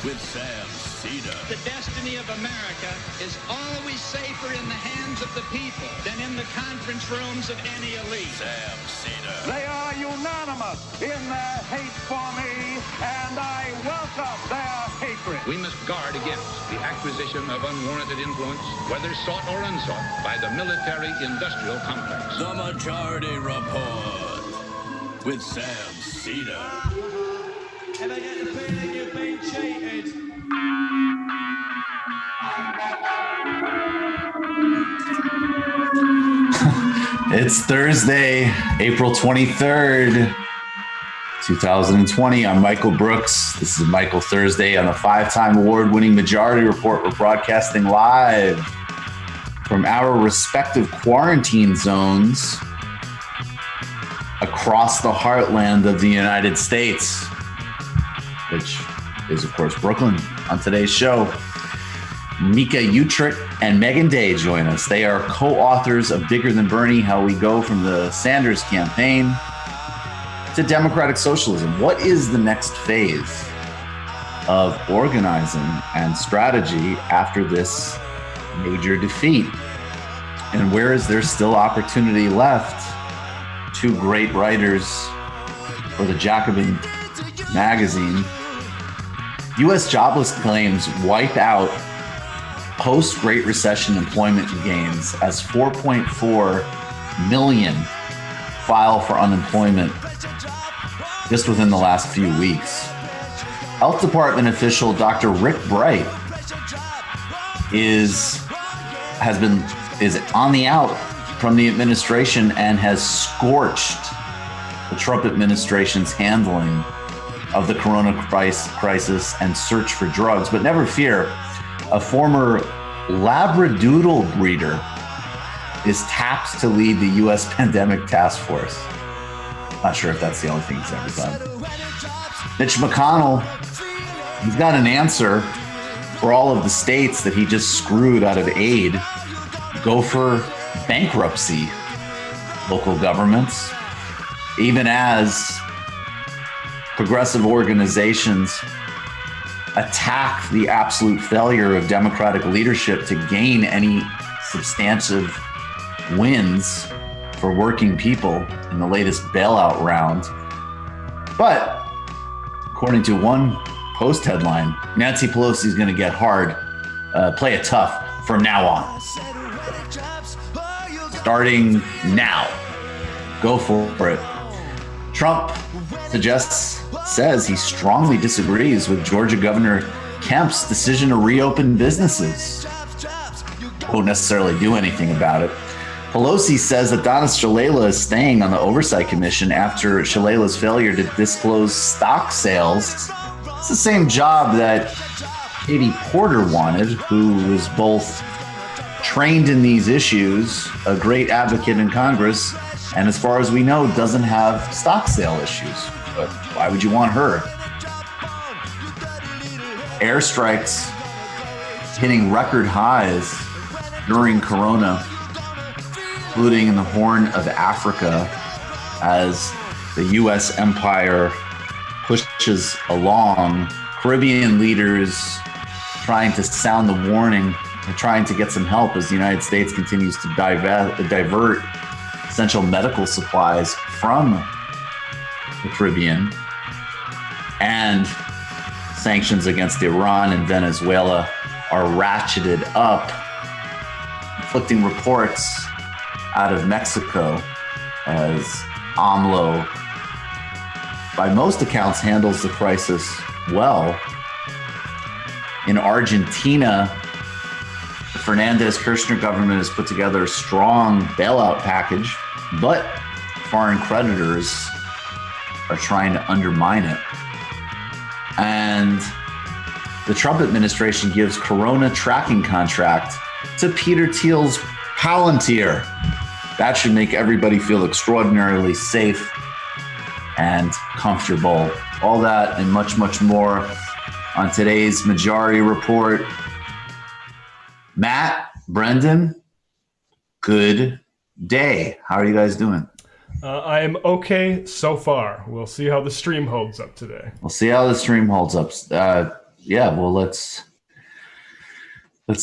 with Sam Cedar. The destiny of America is always safer in the hands of the people than in the conference rooms of any elite. Sam Cedar. They are unanimous in their hate for me, and I welcome their hatred. We must guard against the acquisition of unwarranted influence, whether sought or unsought, by the military-industrial complex. The Majority Report with Sam Cedar. And I get the feeling you've been cheated. It's Thursday, April 23rd, 2020. I'm Michael Brooks. This is Michael Thursday on a 5-time award-winning Majority Report. We're broadcasting live from our respective quarantine zones across the heartland of the United States, which is, of course, Brooklyn. On today's show, Micah Uetricht and Meagan Day join us. They are co-authors of Bigger Than Bernie, How We Go from the Sanders Campaign to Democratic Socialism. What is the next phase of organizing and strategy after this major defeat? And where is there still opportunity left? Two great writers for the Jacobin magazine. U.S. jobless claims wipe out post-Great Recession employment gains as 4.4 million file for unemployment just within the last few weeks. Health Department official Dr. Rick Bright is on the out from the administration and has scorched the Trump administration's handling of the corona crisis and search for drugs. But never fear, a former Labradoodle breeder is tapped to lead the U.S. pandemic task force. Not sure if that's the only thing he's ever done. Mitch McConnell, he's got an answer for all of the states that he just screwed out of aid. Go for bankruptcy, local governments, even as progressive organizations attack the absolute failure of Democratic leadership to gain any substantive wins for working people in the latest bailout round. But according to one Post headline, Nancy Pelosi is going to get hard, play it tough from now on. Starting now. Go for it. Trump says he strongly disagrees with Georgia Governor Kemp's decision to reopen businesses. Won't necessarily do anything about it. Pelosi says that Donna Shalala is staying on the Oversight Commission after Shalala's failure to disclose stock sales. It's the same job that Katie Porter wanted, who was both trained in these issues, a great advocate in Congress, and as far as we know, doesn't have stock sale issues. But why would you want her? Airstrikes hitting record highs during Corona, including in the Horn of Africa, as the U.S. empire pushes along. Caribbean leaders trying to sound the warning, trying to get some help as the United States continues to divert essential medical supplies from the Caribbean, and sanctions against Iran and Venezuela are ratcheted up, conflicting reports out of Mexico as AMLO, by most accounts, handles the crisis well. In Argentina, the Fernandez-Kirchner government has put together a strong bailout package, but foreign creditors are trying to undermine it. And the Trump administration gives Corona tracking contract to Peter Thiel's Palantir. That should make everybody feel extraordinarily safe and comfortable. All that and much, much more on today's Majority Report. Matt, Brendan, good day. How are you guys doing? I am okay so far. We'll see how the stream holds up today. We'll see how the stream holds up. yeah, well,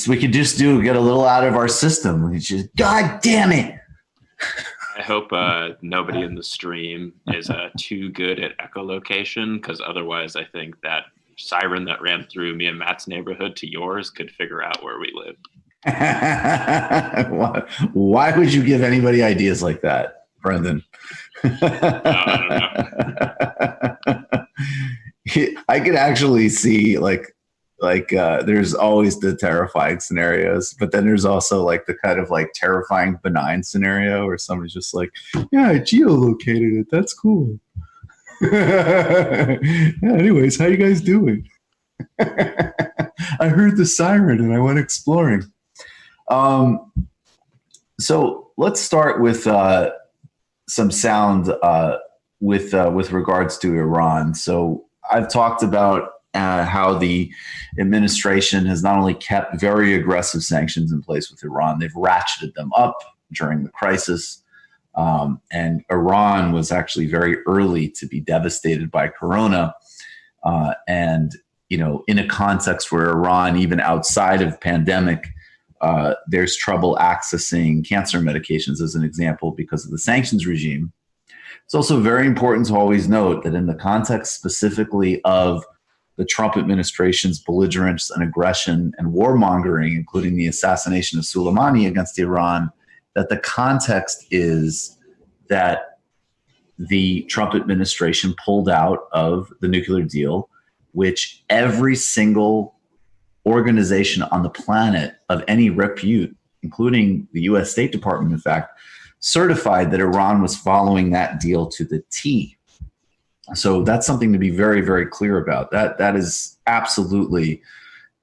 we could just get a little out of our system. We just, God damn it. I hope nobody in the stream is too good at echolocation, because otherwise I think that siren that ran through me and Matt's neighborhood to yours could figure out where we live. Why would you give anybody ideas like that, Brendan? I don't know. I could actually see like there's always the terrifying scenarios, but then there's also like the kind of like terrifying benign scenario where somebody's just like, yeah, I geolocated it. That's cool. Yeah, anyways, how you guys doing? I heard the siren and I went exploring. So let's start with some sound with regards to Iran. So I've talked about how the administration has not only kept very aggressive sanctions in place with Iran, they've ratcheted them up during the crisis. And Iran was actually very early to be devastated by Corona. And, you know, in a context where Iran, even outside of pandemic, there's trouble accessing cancer medications, as an example, because of the sanctions regime. It's also very important to always note that in the context specifically of the Trump administration's belligerence and aggression and warmongering, including the assassination of Soleimani against Iran, that the context is that the Trump administration pulled out of the nuclear deal, which every single organization on the planet of any repute, including the US State Department, in fact, certified that Iran was following that deal to the T. So that's something to be very, very clear about. That is absolutely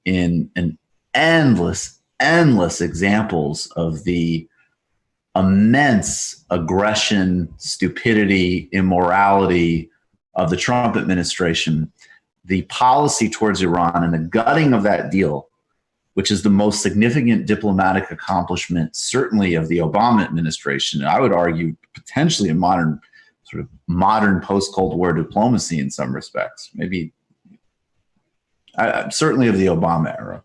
in an endless examples of the immense aggression, stupidity, immorality of the Trump administration. The policy towards Iran and the gutting of that deal, which is the most significant diplomatic accomplishment, certainly of the Obama administration. I would argue potentially a modern post-Cold War diplomacy in some respects, maybe certainly of the Obama era.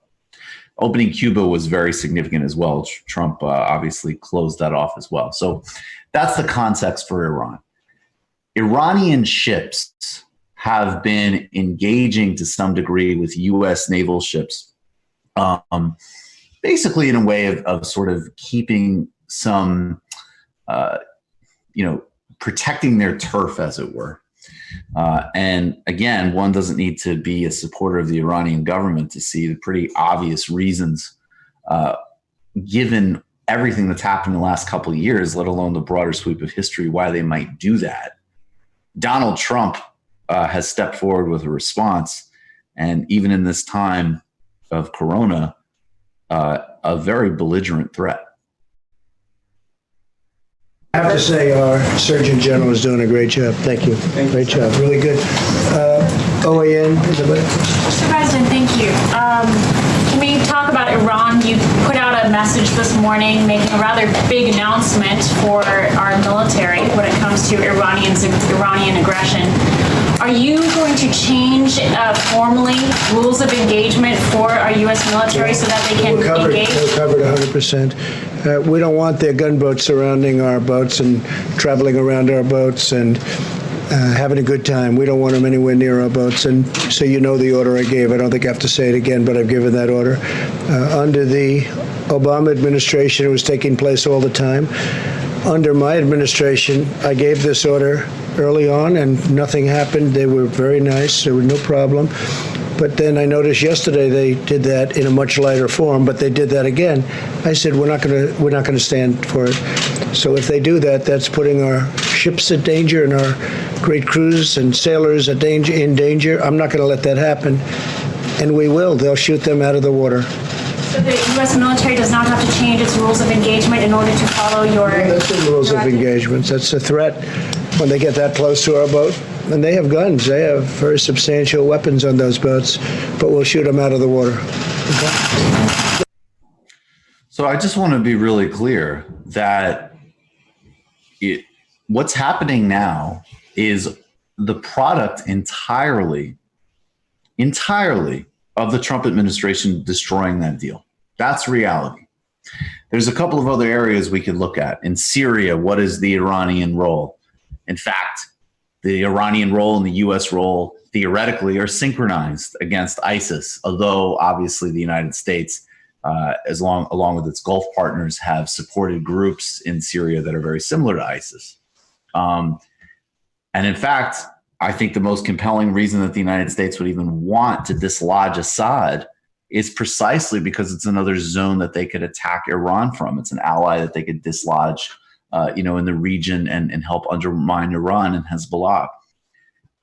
Opening Cuba was very significant as well. Trump obviously closed that off as well. So that's the context for Iran. Iranian ships have been engaging to some degree with U.S. naval ships, basically in a way of sort of keeping some, protecting their turf, as it were. And again, one doesn't need to be a supporter of the Iranian government to see the pretty obvious reasons, given everything that's happened in the last couple of years, let alone the broader sweep of history, why they might do that. Donald Trump has stepped forward with a response, and even in this time of Corona, a very belligerent threat. I have to say our Surgeon General is doing a great job. Thank you. Great job. Really good. OAN, Isabel. Mr. President, thank you. Can we talk about Iran? You put out a message this morning making a rather big announcement for our military when it comes to Iranian aggression. Are you going to change formally rules of engagement for our U.S. military so that they can engage? We're covered 100%. We don't want their gunboats surrounding our boats and traveling around our boats and having a good time. We don't want them anywhere near our boats. And so you know the order I gave. I don't think I have to say it again, but I've given that order. Under the Obama administration, it was taking place all the time. Under my administration, I gave this order early on, and nothing happened. They were very nice. There was no problem. But then I noticed yesterday they did that in a much lighter form, but they did that again. I said, we're not going to stand for it. So if they do that, that's putting our ships at danger and our great crews and sailors in danger. I'm not going to let that happen. And we will. They'll shoot them out of the water. So the U.S. military does not have to change its rules of engagement in order to follow your... That's the rules of engagement. That's a threat when they get that close to our boat. And they have guns. They have very substantial weapons on those boats, but we'll shoot them out of the water. Okay. So I just want to be really clear that what's happening now is the product entirely of the Trump administration destroying that deal. That's reality. There's a couple of other areas we could look at. In Syria, what is the Iranian role? In fact, the Iranian role and the U.S. role theoretically are synchronized against ISIS, although obviously the United States, along with its Gulf partners, have supported groups in Syria that are very similar to ISIS. And in fact, I think the most compelling reason that the United States would even want to dislodge Assad is precisely because it's another zone that they could attack Iran from. It's an ally that they could dislodge, in the region and help undermine Iran and Hezbollah.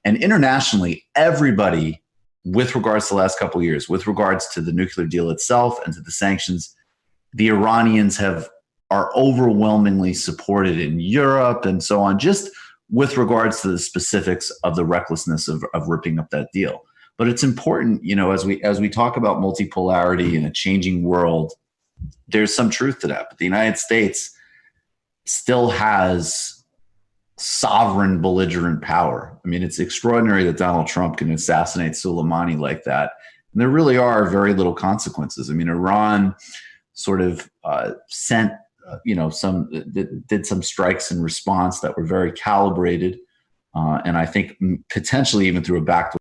And internationally, everybody, with regards to the last couple of years, with regards to the nuclear deal itself and to the sanctions, the Iranians are overwhelmingly supported in Europe and so on, just with regards to the specifics of the recklessness of ripping up that deal. But it's important, as we talk about multipolarity in a changing world, there's some truth to that. But the United States still has sovereign belligerent power. I mean, it's extraordinary that Donald Trump can assassinate Soleimani like that. And there really are very little consequences. I mean, Iran sort of did some strikes in response that were very calibrated. And I think potentially even through a backdoor.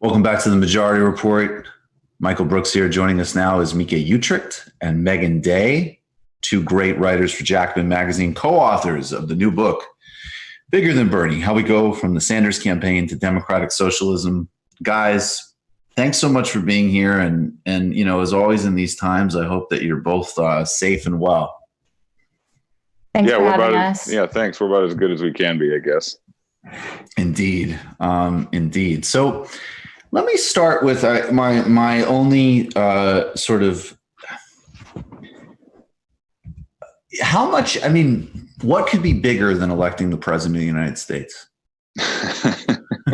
Welcome back to the Majority Report. Michael Brooks here. Joining us now is Micah Uetricht and Meagan Day, two great writers for Jacobin magazine, co-authors of the new book, Bigger Than Bernie, How We Go from the Sanders Campaign to Democratic Socialism. Guys, Thanks so much for being here. And as always in these times, I hope that you're both safe and well. Thanks for having us. Thanks. We're about as good as we can be, I guess. Indeed. Indeed. So let me start with my only sort of how much, what could be bigger than electing the president of the United States?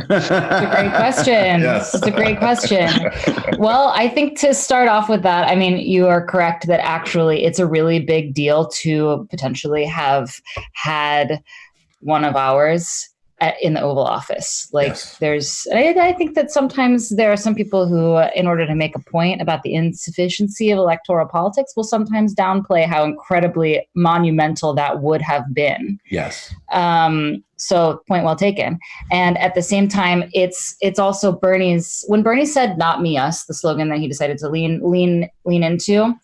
It's a great question. Yes. It's a great question. Well, I think to start off with that, you are correct that actually it's a really big deal to potentially have had one of ours in the Oval Office. I think that sometimes there are some people who, in order to make a point about the insufficiency of electoral politics, will sometimes downplay how incredibly monumental that would have been. Yes. So point well taken. And at the same time, it's also when Bernie said "Not me, us," the slogan that he decided to lean into,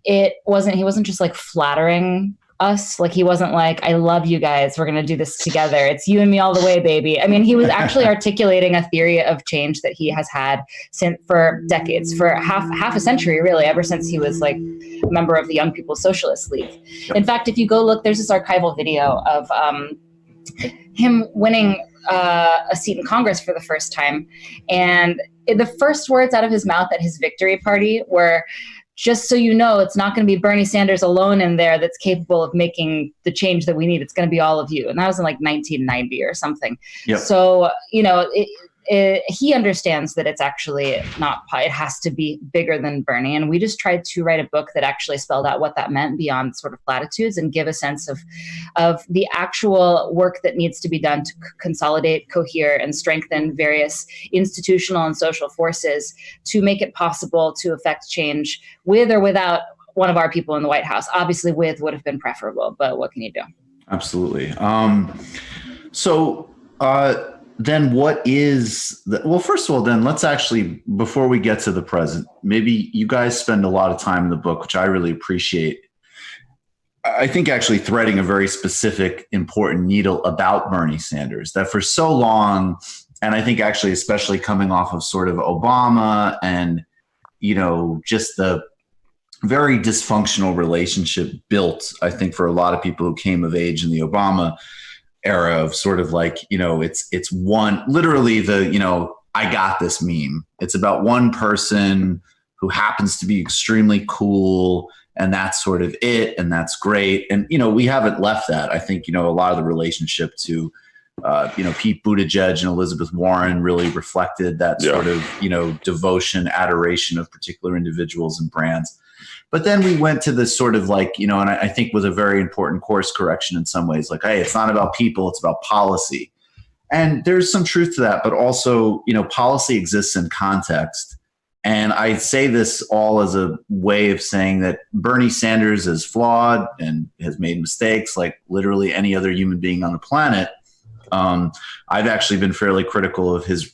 he wasn't just like flattering us. Like, he wasn't like, "I love you guys, we're going to do this together. It's you and me all the way, baby." He was actually articulating a theory of change that he has had for decades, for half a century, really, ever since he was like a member of the Young People's Socialist League. In fact, if you go look, there's this archival video of him winning a seat in Congress for the first time. And the first words out of his mouth at his victory party were, "Just so you know, it's not going to be Bernie Sanders alone in there that's capable of making the change that we need. It's going to be all of you." And that was in like 1990 or something. Yep. So, he understands that it's actually not, it has to be bigger than Bernie. And we just tried to write a book that actually spelled out what that meant beyond sort of platitudes, and give a sense of the actual work that needs to be done to consolidate, cohere, and strengthen various institutional and social forces to make it possible to affect change with or without one of our people in the White House. Obviously with would have been preferable, but what can you do? Absolutely. Then what is first of all, then let's actually, before we get to the present, maybe you guys spend a lot of time in the book, which I really appreciate. I think actually threading a very specific, important needle about Bernie Sanders, that for so long, and I think actually especially coming off of sort of Obama and, just the very dysfunctional relationship built, I think, for a lot of people who came of age in the Obama era, of sort of like, it's one, literally the, "I got this" meme. It's about one person who happens to be extremely cool, and that's sort of it, and that's great. And, we haven't left that. I think, a lot of the relationship to, Pete Buttigieg and Elizabeth Warren really reflected that sort of, devotion, adoration of particular individuals and brands. But then we went to this sort of like, and I think was a very important course correction in some ways, like, hey, it's not about people, it's about policy. And there's some truth to that, but also, policy exists in context. And I say this all as a way of saying that Bernie Sanders is flawed and has made mistakes like literally any other human being on the planet. I've actually been fairly critical of his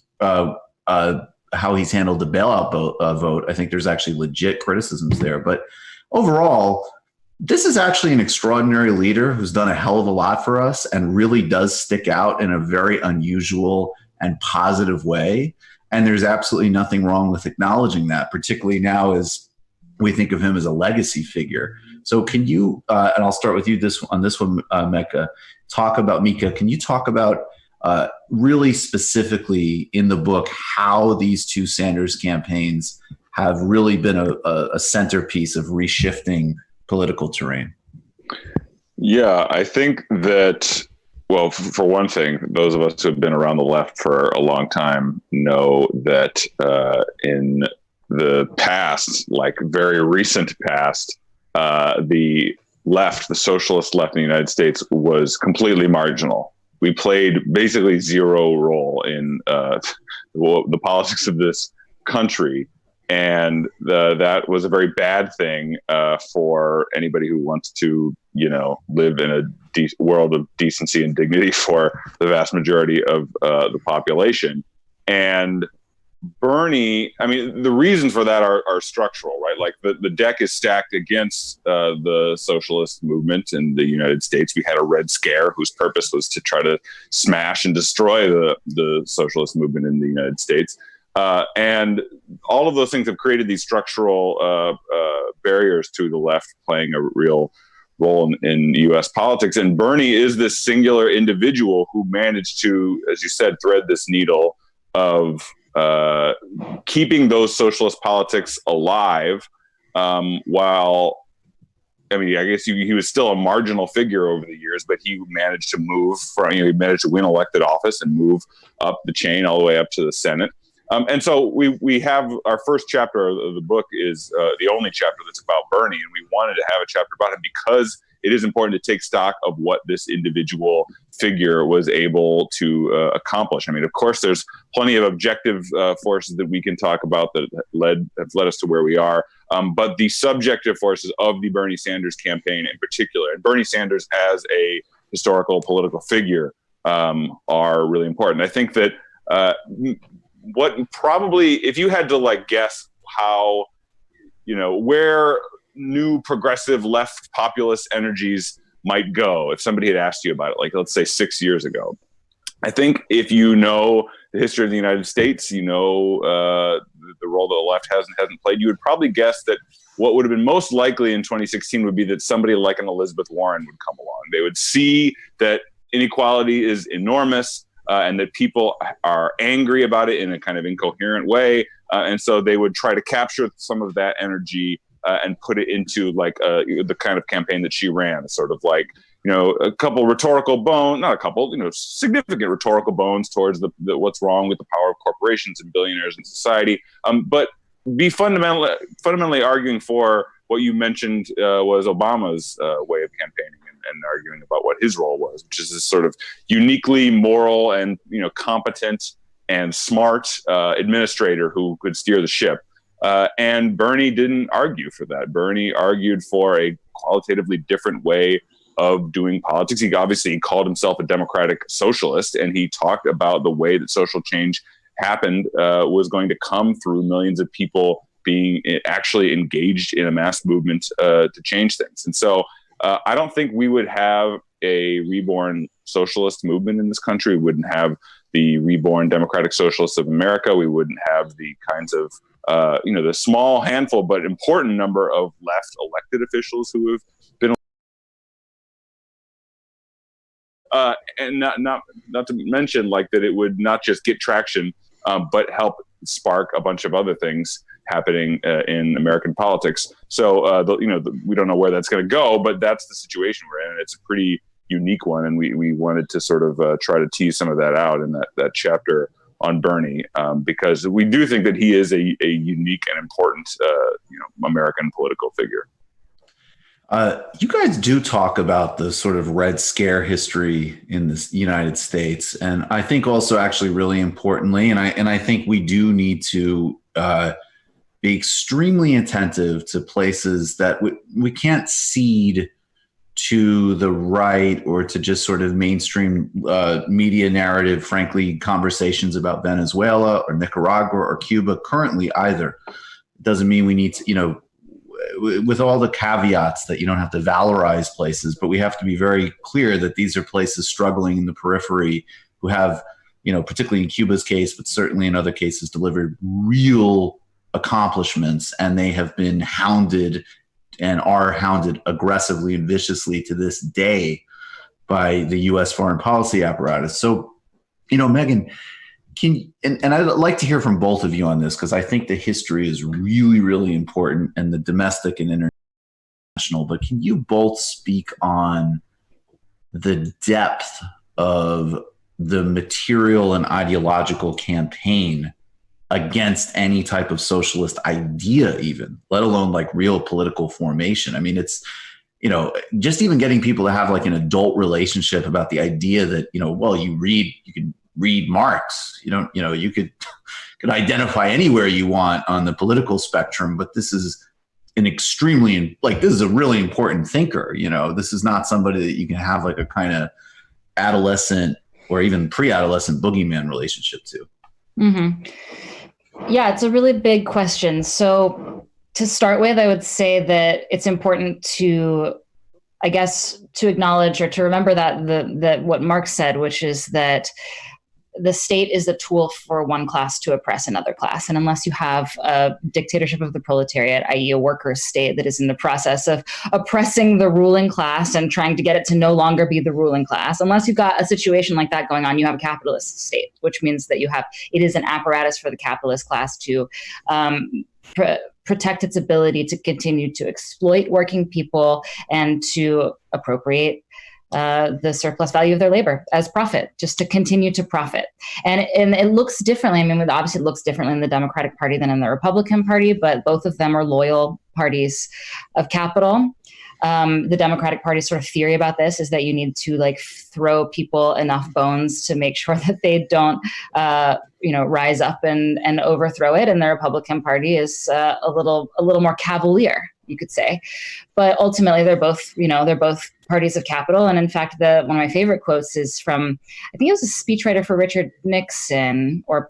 how he's handled the bailout vote. I think there's actually legit criticisms there. But overall, this is actually an extraordinary leader who's done a hell of a lot for us and really does stick out in a very unusual and positive way. And there's absolutely nothing wrong with acknowledging that, particularly now as we think of him as a legacy figure. So can you, and I'll start with you on this one, Micah, can you talk about really specifically in the book how these two Sanders campaigns have really been a centerpiece of reshifting political terrain? Yeah, I think that, well, for one thing, those of us who have been around the left for a long time know that in the past, like very recent past, the socialist left in the United States was completely marginal. We played basically zero role in the politics of this country. And that was a very bad thing for anybody who wants to, live in a world of decency and dignity for the vast majority of the population. And Bernie, the reasons for that are structural, right? Like the deck is stacked against the socialist movement in the United States. We had a Red Scare whose purpose was to try to smash and destroy the socialist movement in the United States. And all of those things have created these structural barriers to the left playing a real role in U.S. politics. And Bernie is this singular individual who managed to, as you said, thread this needle of keeping those socialist politics alive while, I mean, I guess he was still a marginal figure over the years, but he managed to move from, he managed to win elected office and move up the chain all the way up to the Senate. And so we have our first chapter of the book is the only chapter that's about Bernie, and we wanted to have a chapter about him because it is important to take stock of what this individual figure was able to accomplish. I mean, of course, there's plenty of objective forces that we can talk about that have led us to where we are, but the subjective forces of the Bernie Sanders campaign in particular, and Bernie Sanders as a historical political figure, are really important. I think that what probably, if you had to like guess how, where new progressive left populist energies might go, if somebody had asked you about it, like let's say 6 years ago, I think if you know the history of the United States, the role that the left hasn't played, you would probably guess that what would have been most likely in 2016 would be that somebody like an Elizabeth Warren would come along. They would see that inequality is enormous, and that people are angry about it in a kind of incoherent way. And so they would try to capture some of that energy and put it into like the kind of campaign that she ran, sort of like, a couple rhetorical bones, not a couple, significant rhetorical bones towards the what's wrong with the power of corporations and billionaires in society. But be fundamentally arguing for what you mentioned was Obama's way of campaigning and arguing about what his role was, which is this sort of uniquely moral and competent and smart administrator who could steer the ship. And Bernie didn't argue for that. Bernie argued for a qualitatively different way of doing politics. He obviously called himself a democratic socialist, and he talked about the way that social change happened was going to come through millions of people being actually engaged in a mass movement to change things. And so I don't think we would have a reborn socialist movement in this country. We wouldn't have the reborn Democratic Socialists of America. We wouldn't have the kinds of, the small handful but important number of left elected officials who have been, and not to mention like that it would not just get traction, but help spark a bunch of other things happening in American politics. So, we don't know where that's going to go, but that's the situation we're in. And it's a pretty unique one. And we wanted to sort of try to tease some of that out in that chapter on Bernie, because we do think that he is a unique and important, American political figure. You guys do talk about the sort of Red Scare history in the United States. And I think also actually really importantly, and I think we do need to be extremely attentive to places that we can't cede to the right or to just sort of mainstream media narrative, frankly, conversations about Venezuela or Nicaragua or Cuba currently either. It doesn't mean we need to, with all the caveats that you don't have to valorize places, but we have to be very clear that these are places struggling in the periphery who have, particularly in Cuba's case, but certainly in other cases, delivered real accomplishments, and they have been hounded and are hounded aggressively and viciously to this day by the U.S. foreign policy apparatus. So, Meagan, and I'd like to hear from both of you on this, because I think the history is really, really important, and the domestic and international, but can you both speak on the depth of the material and ideological campaign against any type of socialist idea, even, let alone like real political formation? I mean, it's, just even getting people to have like an adult relationship about the idea that, you can read Marx, you could identify anywhere you want on the political spectrum, but this is this is a really important thinker. This is not somebody that you can have like a kind of adolescent or even pre-adolescent boogeyman relationship to. Mm-hmm. Yeah, it's a really big question. So to start with, I would say that it's important to acknowledge or to remember that what Marx said, which is that the state is a tool for one class to oppress another class. And unless you have a dictatorship of the proletariat, i.e. a workers' state that is in the process of oppressing the ruling class and trying to get it to no longer be the ruling class, unless you've got a situation like that going on, you have a capitalist state, which means that it is an apparatus for the capitalist class to protect its ability to continue to exploit working people and to appropriate the surplus value of their labor as profit, just to continue to profit. And it looks differently. I mean, obviously it looks differently in the Democratic Party than in the Republican Party, but both of them are loyal parties of capital. The Democratic Party's sort of theory about this is that you need to like throw people enough bones to make sure that they don't, rise up and overthrow it. And the Republican Party is a little more cavalier, you could say. But ultimately, they're both parties of capital. And in fact, one of my favorite quotes is from, I think it was a speechwriter for Richard Nixon, or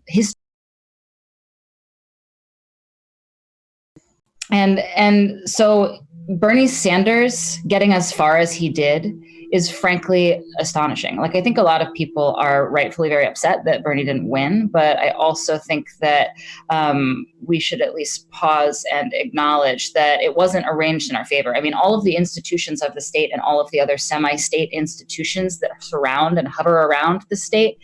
his. And so Bernie Sanders getting as far as he did is frankly astonishing. Like, I think a lot of people are rightfully very upset that Bernie didn't win, but I also think that we should at least pause and acknowledge that it wasn't arranged in our favor. I mean, all of the institutions of the state and all of the other semi-state institutions that surround and hover around the state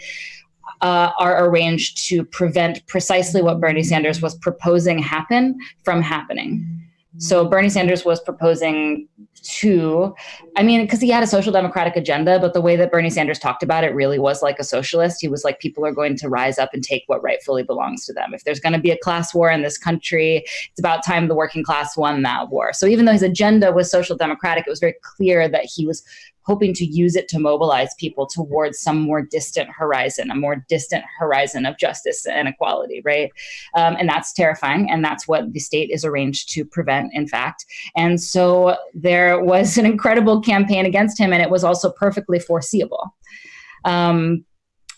are arranged to prevent precisely what Bernie Sanders was proposing happen from happening. So Bernie Sanders was proposing because he had a social democratic agenda, but the way that Bernie Sanders talked about it really was like a socialist. He was like, people are going to rise up and take what rightfully belongs to them. If there's going to be a class war in this country, it's about time the working class won that war. So even though his agenda was social democratic, it was very clear that he was hoping to use it to mobilize people towards some more distant horizon, a more distant horizon of justice and equality, right? And that's terrifying. And that's what the state is arranged to prevent, in fact. And so there was an incredible campaign against him, and it was also perfectly foreseeable. And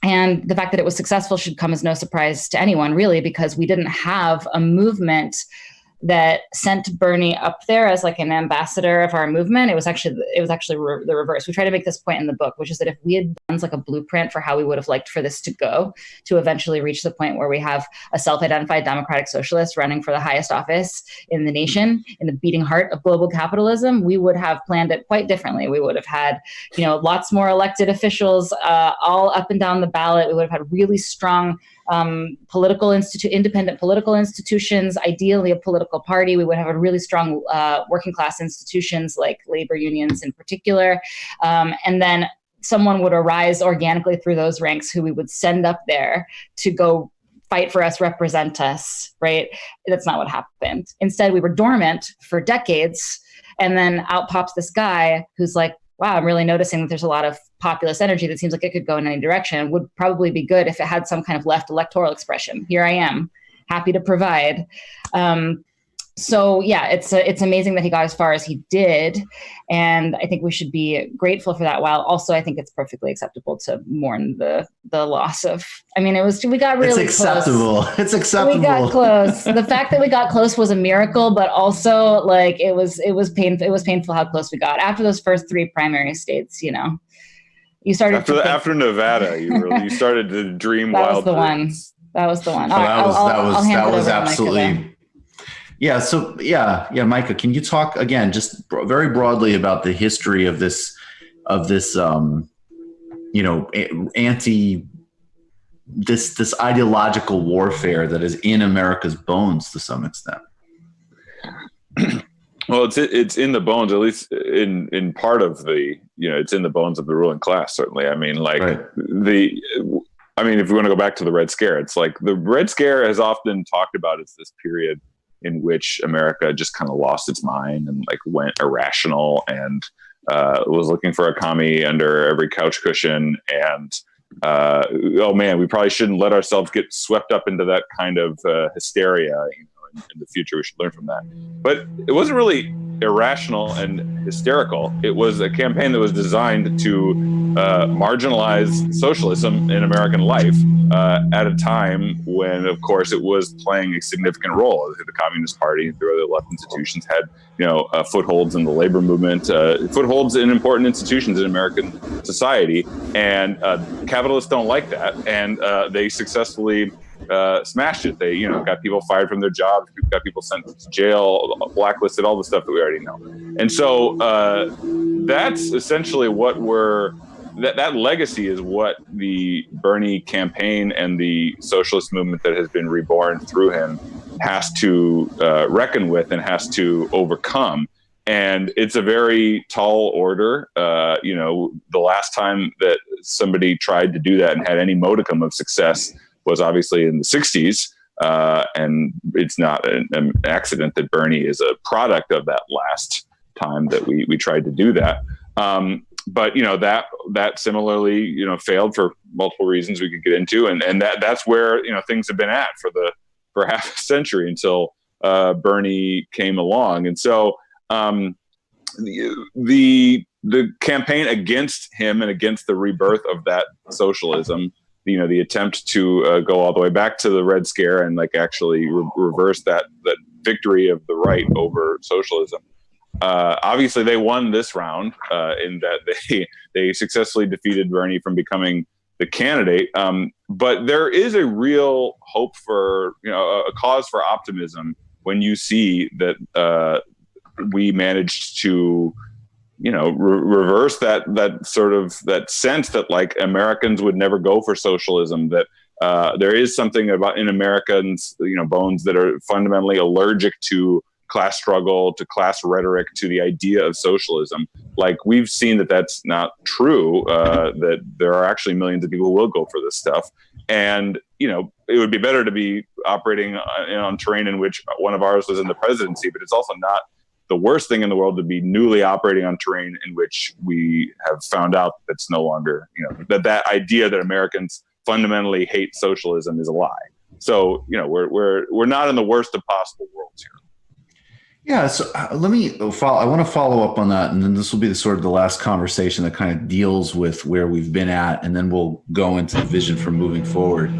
the fact that it was successful should come as no surprise to anyone, really, because we didn't have a movement that sent Bernie up there as like an ambassador of our movement. It was actually the reverse. We try to make this point in the book, which is that if we had done like a blueprint for how we would have liked for this to go, to eventually reach the point where we have a self-identified democratic socialist running for the highest office in the nation, in the beating heart of global capitalism, we would have planned it quite differently. We would have had, lots more elected officials all up and down the ballot. We would have had really strong independent political institutions, ideally a political party. We would have a really strong working class institutions like labor unions in particular. And then someone would arise organically through those ranks who we would send up there to go fight for us, represent us, right? That's not what happened. Instead, we were dormant for decades. And then out pops this guy who's like, wow, I'm really noticing that there's a lot of populist energy that seems like it could go in any direction. It would probably be good if it had some kind of left electoral expression. Here I am, happy to provide. So yeah, it's amazing that he got as far as he did. And I think we should be grateful for that, while also I think it's perfectly acceptable to mourn the loss of, we got really acceptable. Close. It's acceptable. We got close. The fact that we got close was a miracle, but also like it was painful. It was painful how close we got after those first three primary states, you started after Nevada, you started to dream that wild. Was the one. That was the one. That was absolutely. Yeah. So yeah, Micah, can you talk again, just very broadly about the history of this, this ideological warfare that is in America's bones to some extent? Well, it's in the bones, at least in part of the, it's in the bones of the ruling class, certainly. I mean, like right. If you want to go back to the Red Scare, it's like the Red Scare has often talked about as this period in which America just kind of lost its mind and like went irrational and was looking for a commie under every couch cushion. And oh man, we probably shouldn't let ourselves get swept up into that kind of hysteria. In the future, we should learn from that. But it wasn't really irrational and hysterical. It was a campaign that was designed to marginalize socialism in American life at a time when, of course, it was playing a significant role. The Communist Party and through other left institutions had, footholds in the labor movement, footholds in important institutions in American society, and capitalists don't like that, and they successfully smashed it. They, got people fired from their jobs, got people sent to jail, blacklisted, all the stuff that we already know. And so that's essentially what that legacy is what the Bernie campaign and the socialist movement that has been reborn through him has to reckon with and has to overcome. And it's a very tall order. The last time that somebody tried to do that and had any modicum of success was obviously in the 60s. And it's not an accident that Bernie is a product of that last time that we tried to do that. But that similarly, failed for multiple reasons we could get into. And that's where, things have been at for half a century until Bernie came along. And so the campaign against him and against the rebirth of that socialism, the attempt to go all the way back to the Red Scare and actually reverse that victory of the right over socialism. Obviously, they won this round in that they successfully defeated Bernie from becoming the candidate. But there is a real hope for, a cause for optimism when you see that we managed to, reverse that sort of that sense that Americans would never go for socialism, that there is something about in Americans, bones that are fundamentally allergic to class struggle, to class rhetoric, to the idea of socialism. We've seen that that's not true, that there are actually millions of people who will go for this stuff. And, it would be better to be operating on terrain in which one of ours was in the presidency, but it's also not the worst thing in the world to be newly operating on terrain in which we have found out that's no longer, that idea that Americans fundamentally hate socialism is a lie. So, we're not in the worst of possible worlds here. Yeah, so let me follow. I want to follow up on that, and then this will be the last conversation that kind of deals with where we've been at, and then we'll go into the vision for moving forward.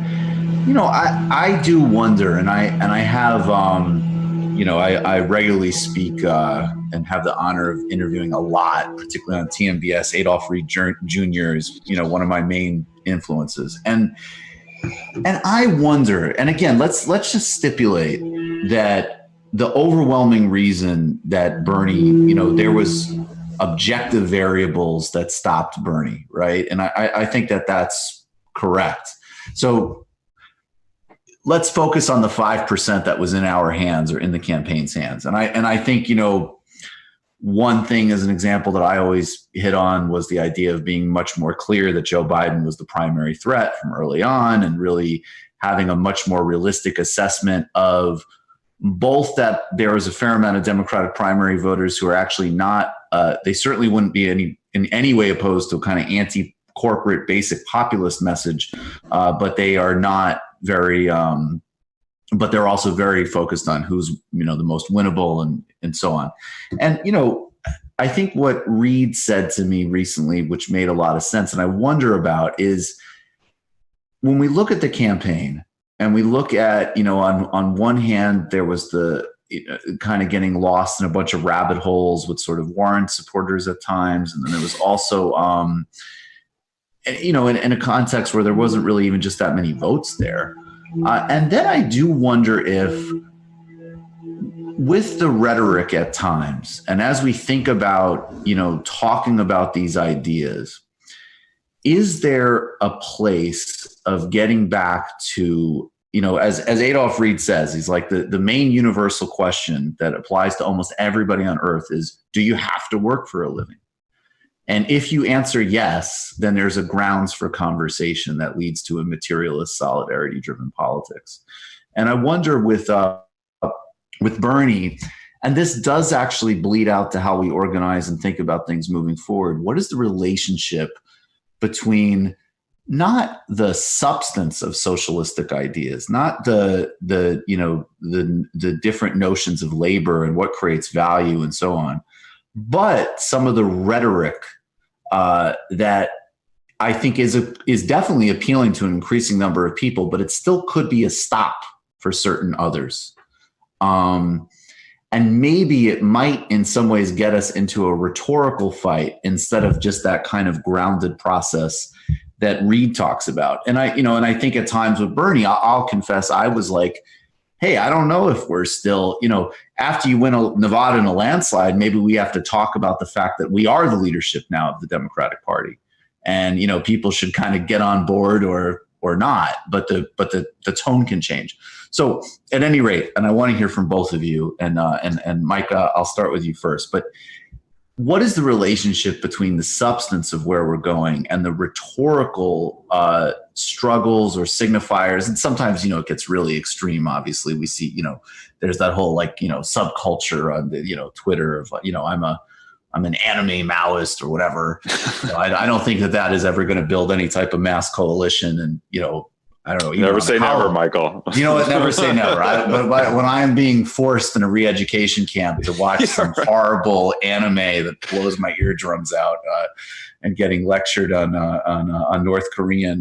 I do wonder, and I have, I regularly speak and have the honor of interviewing a lot, particularly on TMBS. Adolph Reed Jr. is, one of my main influences, and I wonder. And again, let's just stipulate that the overwhelming reason that Bernie, there was objective variables that stopped Bernie, right? And I think that that's correct. So let's focus on the 5% that was in our hands or in the campaign's hands. And I think, one thing as an example that I always hit on was the idea of being much more clear that Joe Biden was the primary threat from early on, and really having a much more realistic assessment of both that there was a fair amount of Democratic primary voters who are actually not, they certainly wouldn't be in any way opposed to a kind of anti-corporate basic populist message, but they are not very, but they're also very focused on who's, the most winnable and so on. And, I think what Reed said to me recently, which made a lot of sense, and I wonder about, is when we look at the campaign, and we look at, on one hand, there was the kind of getting lost in a bunch of rabbit holes with sort of Warren supporters at times. And then there was also, in a context where there wasn't really even just that many votes there. And then I do wonder if with the rhetoric at times, and as we think about, talking about these ideas, is there a place of getting back to, as Adolph Reed says, he's like the main universal question that applies to almost everybody on earth is, do you have to work for a living? And if you answer yes, then there's a grounds for conversation that leads to a materialist, solidarity-driven politics. And I wonder with Bernie, and this does actually bleed out to how we organize and think about things moving forward, what is the relationship between not the substance of socialistic ideas, not the different notions of labor and what creates value and so on, but some of the rhetoric that I think is definitely appealing to an increasing number of people, but it still could be a stop for certain others. And maybe it might in some ways get us into a rhetorical fight instead of just that kind of grounded process that Reed talks about. And I think at times with Bernie, I'll confess, I was like, hey, I don't know if we're still, after you win Nevada in a landslide, maybe we have to talk about the fact that we are the leadership now of the Democratic Party. And, people should kind of get on board or not, but the tone can change. So at any rate, and I want to hear from both of you, and Micah, I'll start with you first, but what is the relationship between the substance of where we're going and the rhetorical struggles or signifiers? And sometimes, it gets really extreme. Obviously, we see, there's that whole subculture on the, Twitter of, I'm an anime Maoist or whatever. I don't think that is ever going to build any type of mass coalition. And, I don't know. Never say never, Michael. You know what? Never say never. But when I am being forced in a re-education camp to watch some horrible anime that blows my eardrums out, and getting lectured on North Korean,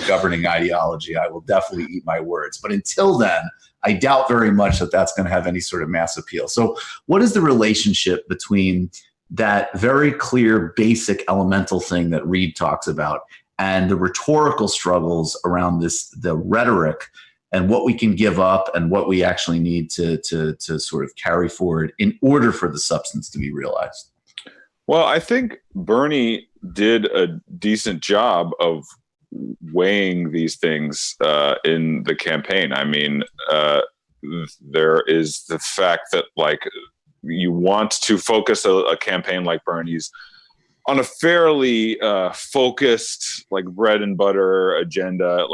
governing ideology, I will definitely eat my words. But until then, I doubt very much that that's going to have any sort of mass appeal. So, what is the relationship between that very clear, basic, elemental thing that Reed talks about and the rhetorical struggles around the rhetoric and what we can give up and what we actually need to sort of carry forward in order for the substance to be realized? Well, I think Bernie did a decent job of weighing these things in the campaign. I mean, there is the fact that you want to focus a campaign like Bernie's on a fairly focused, bread and butter agenda,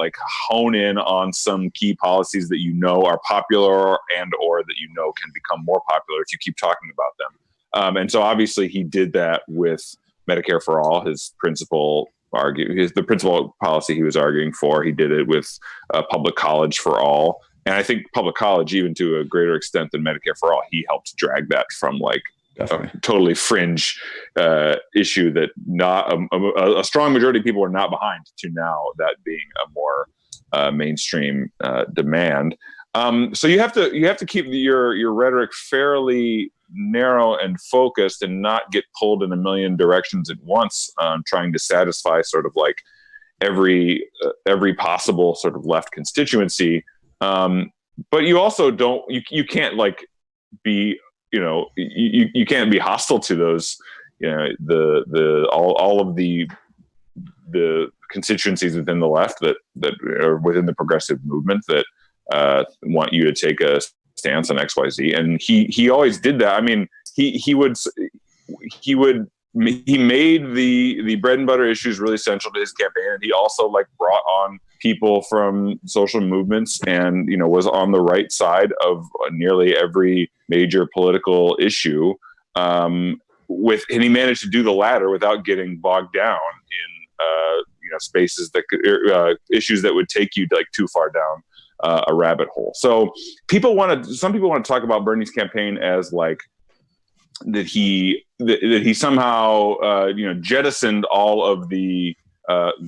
hone in on some key policies that are popular and or that can become more popular if you keep talking about them. And so obviously he did that with Medicare for All, the principal policy he was arguing for. He did it with public college for all. And I think public college, even to a greater extent than Medicare for All, he helped drag that from a totally fringe issue that not a strong majority of people are not behind to now that being a more mainstream demand. So you have to keep your rhetoric fairly narrow and focused and not get pulled in a million directions at once, trying to satisfy sort of every possible sort of left constituency. But you also you can't be you can't be hostile to those all of the constituencies within the left that are within the progressive movement that want you to take a stance on XYZ, and he always did that. I mean, he made the bread and butter issues really central to his campaign, and he also brought on people from social movements and was on the right side of nearly every major political issue, and he managed to do the latter without getting bogged down in spaces that could issues that would take you too far down a rabbit hole. So some people want to talk about Bernie's campaign as that he somehow jettisoned all of the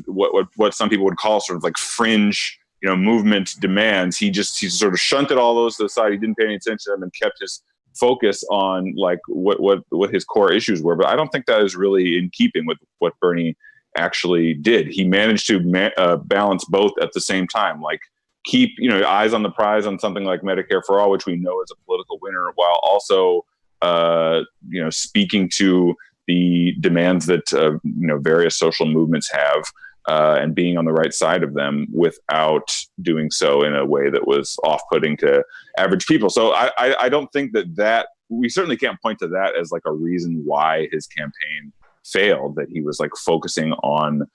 what some people would call sort of fringe movement demands. He sort of shunted all those to the side. He didn't pay any attention to them and kept his focus on what his core issues were. But I don't think that is really in keeping with what Bernie actually did. He managed to balance both at the same time, keep eyes on the prize on something like Medicare for All, which we know is a political winner, while also speaking to the demands that various social movements have, and being on the right side of them without doing so in a way that was off-putting to average people. So I don't think that we certainly can't point to that as a reason why his campaign failed, that he was focusing on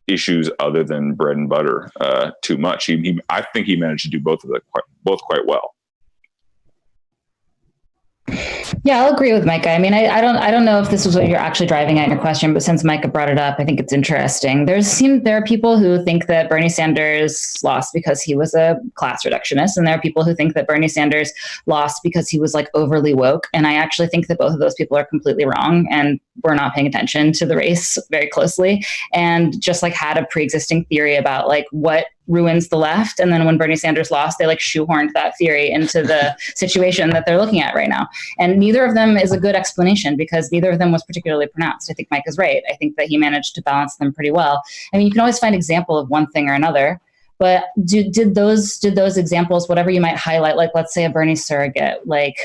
issues other than bread and butter too much. I think he managed to do both quite well. Yeah, I'll agree with Micah. I mean, I don't know if this was what you're actually driving at in your question, but since Micah brought it up, I think it's interesting. There are people who think that Bernie Sanders lost because he was a class reductionist, and there are people who think that Bernie Sanders lost because he was like overly woke. And I actually think that both of those people are completely wrong, and we're not paying attention to the race very closely, and just like had a pre-existing theory about like what ruins the left. And then when Bernie Sanders lost, they like shoehorned that theory into the situation that they're looking at right now. And neither of them is a good explanation because neither of them was particularly pronounced. I think Mike is right. I think that he managed to balance them pretty well. I mean, you can always find example of one thing or another, but did those examples, whatever you might highlight, like let's say a Bernie surrogate, like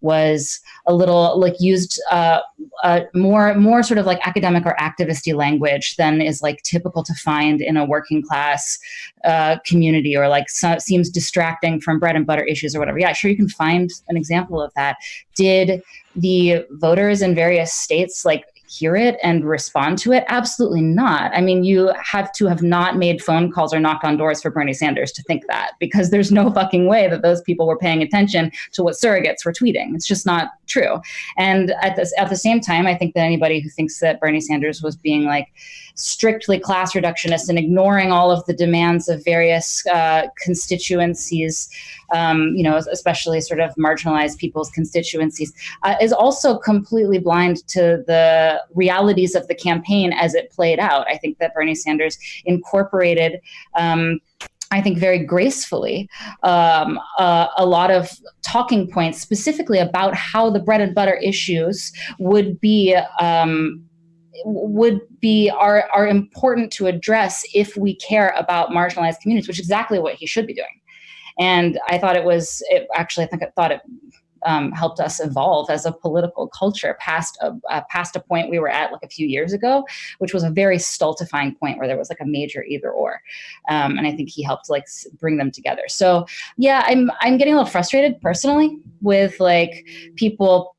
was a little like used more sort of like academic or activisty language than is like typical to find in a working class community, or like seems distracting from bread and butter issues or whatever. Yeah, sure, you can find an example of that. Did the voters in various states like hear it and respond to it? Absolutely not. I mean, you have to have not made phone calls or knocked on doors for Bernie Sanders to think that, because there's no fucking way that those people were paying attention to what surrogates were tweeting. It's just not true. And at the same time, I think that anybody who thinks that Bernie Sanders was being like strictly class reductionist and ignoring all of the demands of various constituencies, especially sort of marginalized people's constituencies, is also completely blind to the realities of the campaign as it played out. I think that Bernie Sanders incorporated, I think very gracefully, a lot of talking points specifically about how the bread and butter issues are important to address if we care about marginalized communities, which is exactly what he should be doing. And I thought it helped us evolve as a political culture past a point we were at like a few years ago, which was a very stultifying point where there was like a major either or. And I think he helped like bring them together. So yeah, I'm getting a little frustrated personally with like people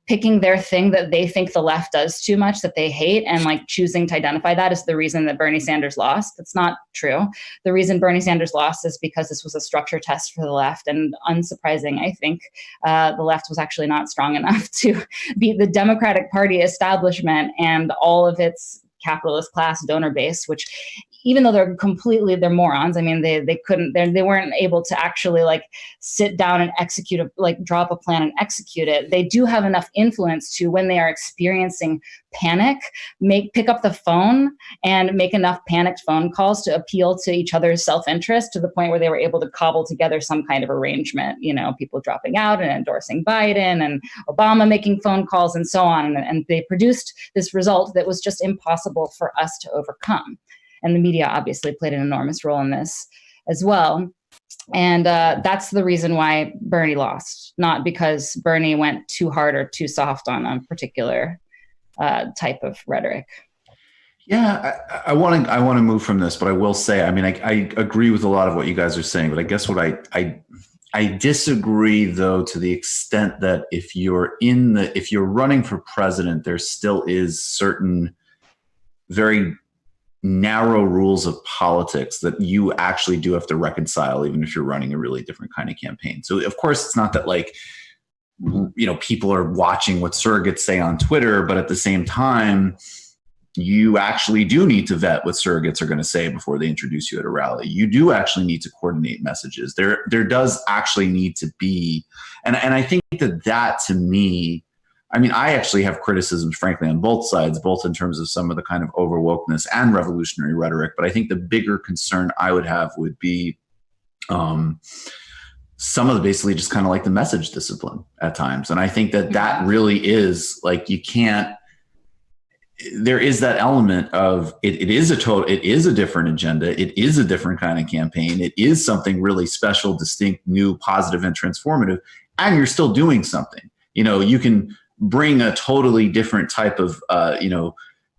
picking their thing that they think the left does too much, that they hate, and like choosing to identify that as the reason that Bernie Sanders lost. That's not true. The reason Bernie Sanders lost is because this was a structure test for the left, and unsurprising, I think the left was actually not strong enough to beat the Democratic Party establishment and all of its capitalist class donor base, which even though they're morons. I mean, they weren't able to actually like sit down and draw up a plan and execute it. They do have enough influence to, when they are experiencing panic, pick up the phone and make enough panicked phone calls to appeal to each other's self-interest to the point where they were able to cobble together some kind of arrangement, people dropping out and endorsing Biden and Obama making phone calls and so on. And they produced this result that was just impossible for us to overcome. And the media obviously played an enormous role in this as well. And that's the reason why Bernie lost, not because Bernie went too hard or too soft on a particular type of rhetoric. Yeah, I want to move from this, but I will say, I mean, I agree with a lot of what you guys are saying, but I guess what I disagree, though, to the extent that if you're running for president, there still is certain very narrow rules of politics that you actually do have to reconcile, even if you're running a really different kind of campaign. So of course it's not that like, people are watching what surrogates say on Twitter, but at the same time, you actually do need to vet what surrogates are going to say before they introduce you at a rally. You do actually need to coordinate messages. There does actually need to be, and I think that to me, I mean, I actually have criticisms, frankly, on both sides, both in terms of some of the kind of overwokeness and revolutionary rhetoric. But I think the bigger concern I would have would be some of the basically just kind of like the message discipline at times. And I think that really is like, you can't, there is that element of it is a different agenda. It is a different kind of campaign. It is something really special, distinct, new, positive, and transformative. And you're still doing something. You can bring a totally different type of,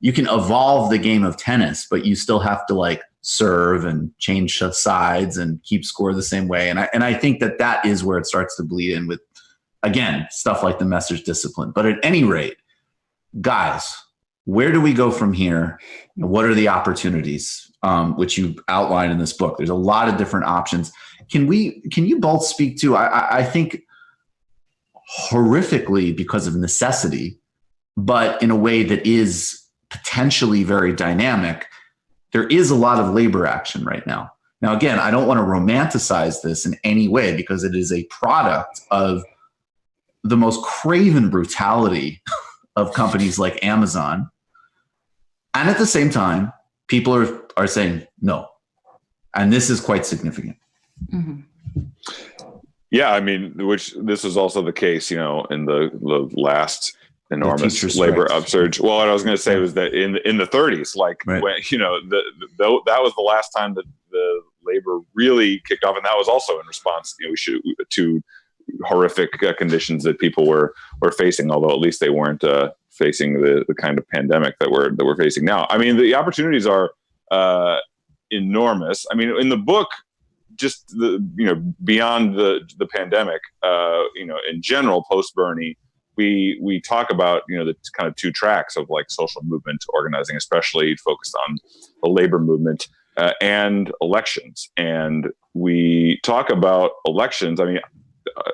you can evolve the game of tennis, but you still have to like serve and change sides and keep score the same way. And I think that is where it starts to bleed in with, again, stuff like the message discipline. But at any rate, guys, where do we go from here? And what are the opportunities, which you outline in this book? There's a lot of different options. Can you both speak to, I think, horrifically because of necessity, but in a way that is potentially very dynamic. There is a lot of labor action right now. Now, again, I don't want to romanticize this in any way because it is a product of the most craven brutality of companies like Amazon. And at the same time, people are saying no. And this is quite significant. Mm-hmm. Yeah, I mean, which this was also the case, in the last enormous labor upsurge. Well, what I was going to say was that in the 30s, like when that was the last time that the labor really kicked off, and that was also in response, to horrific conditions that people were facing. Although at least they weren't facing the kind of pandemic that we're facing now. I mean, the opportunities are enormous. I mean, in the book, just beyond the pandemic, in general, post Bernie, we talk about the kind of two tracks of like social movement organizing, especially focused on the labor movement and elections. And we talk about elections. I mean,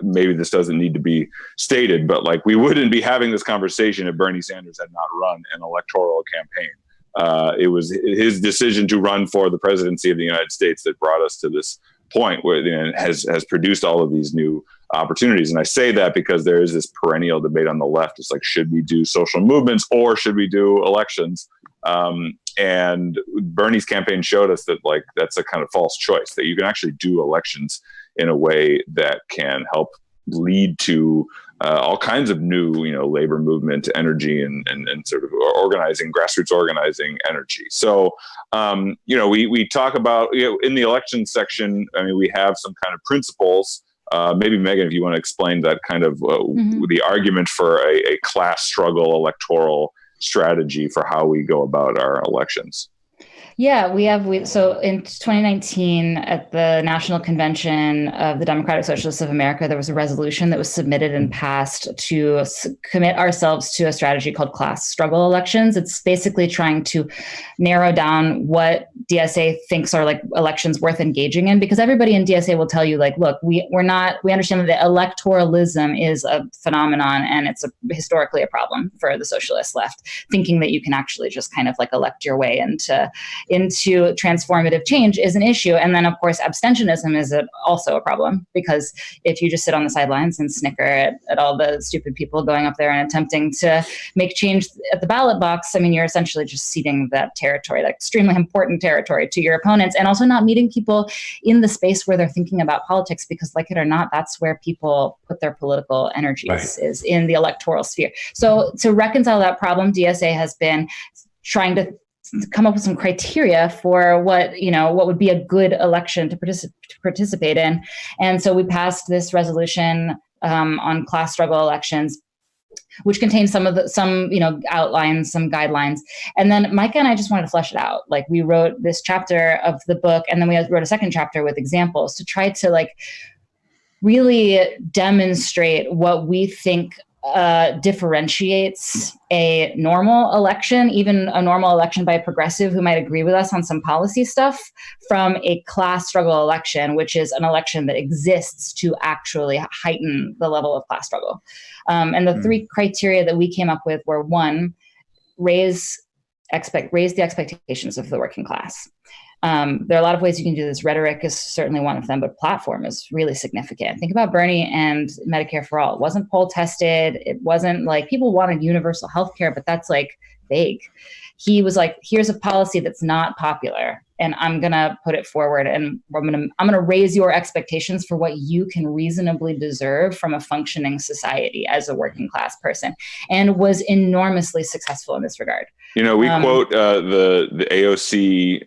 maybe this doesn't need to be stated, but like we wouldn't be having this conversation if Bernie Sanders had not run an electoral campaign. It was his decision to run for the presidency of the United States that brought us to this point where has produced all of these new opportunities. And I say that because there is this perennial debate on the left. It's like, should we do social movements or should we do elections? And Bernie's campaign showed us that like that's a kind of false choice, that you can actually do elections in a way that can help lead to all kinds of new, labor movement energy and sort of organizing, grassroots organizing energy. So, we talk about, in the election section, I mean, we have some kind of principles. Maybe Megan, if you want to explain that kind of the argument for a class struggle electoral strategy for how we go about our elections. Yeah, so in 2019 at the National Convention of the Democratic Socialists of America, there was a resolution that was submitted and passed to commit ourselves to a strategy called class struggle elections. It's basically trying to narrow down what DSA thinks are like elections worth engaging in, because everybody in DSA will tell you like, look, we understand that electoralism is a phenomenon and it's historically a problem for the socialist left, thinking that you can actually just kind of like elect your way into transformative change is an issue. And then, of course, abstentionism is also a problem, because if you just sit on the sidelines and snicker at all the stupid people going up there and attempting to make change at the ballot box, I mean, you're essentially just ceding that territory, that extremely important territory, to your opponents, and also not meeting people in the space where they're thinking about politics, because like it or not, that's where people put their political energies, is in the electoral sphere. So to reconcile that problem, DSA has been trying to come up with some criteria for what would be a good election to participate in. And so we passed this resolution on class struggle elections, which contains some outlines, some guidelines. And then Micah and I just wanted to flesh it out. Like, we wrote this chapter of the book, and then we wrote a second chapter with examples to try to like really demonstrate what we think differentiates a normal election, even a normal election by a progressive who might agree with us on some policy stuff, from a class struggle election, which is an election that exists to actually heighten the level of class struggle. And the three criteria that we came up with were: one, raise the expectations of the working class. There are a lot of ways you can do this. Rhetoric is certainly one of them, but platform is really significant. Think about Bernie and Medicare for All. It wasn't poll tested. It wasn't like people wanted universal health care, but that's like vague. He was like, here's a policy that's not popular, and I'm going to put it forward, and I'm going to raise your expectations for what you can reasonably deserve from a functioning society as a working class person, and was enormously successful in this regard. We quote the AOC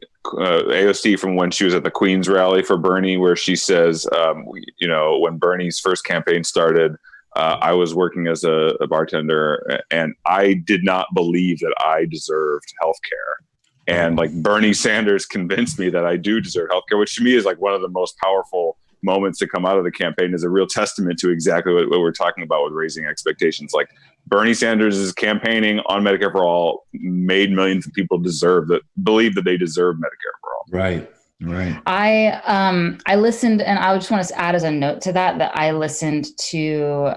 from when she was at the Queen's rally for Bernie, where she says, when Bernie's first campaign started, I was working as a bartender, and I did not believe that I deserved healthcare. And like Bernie Sanders convinced me that I do deserve healthcare, which to me is like one of the most powerful moments to come out of the campaign, is a real testament to exactly what we're talking about with raising expectations. Like, Bernie Sanders is campaigning on Medicare for All, made millions of people believe that they deserve Medicare for All. Right. Right. I listened, and I just want to add as a note to that I listened to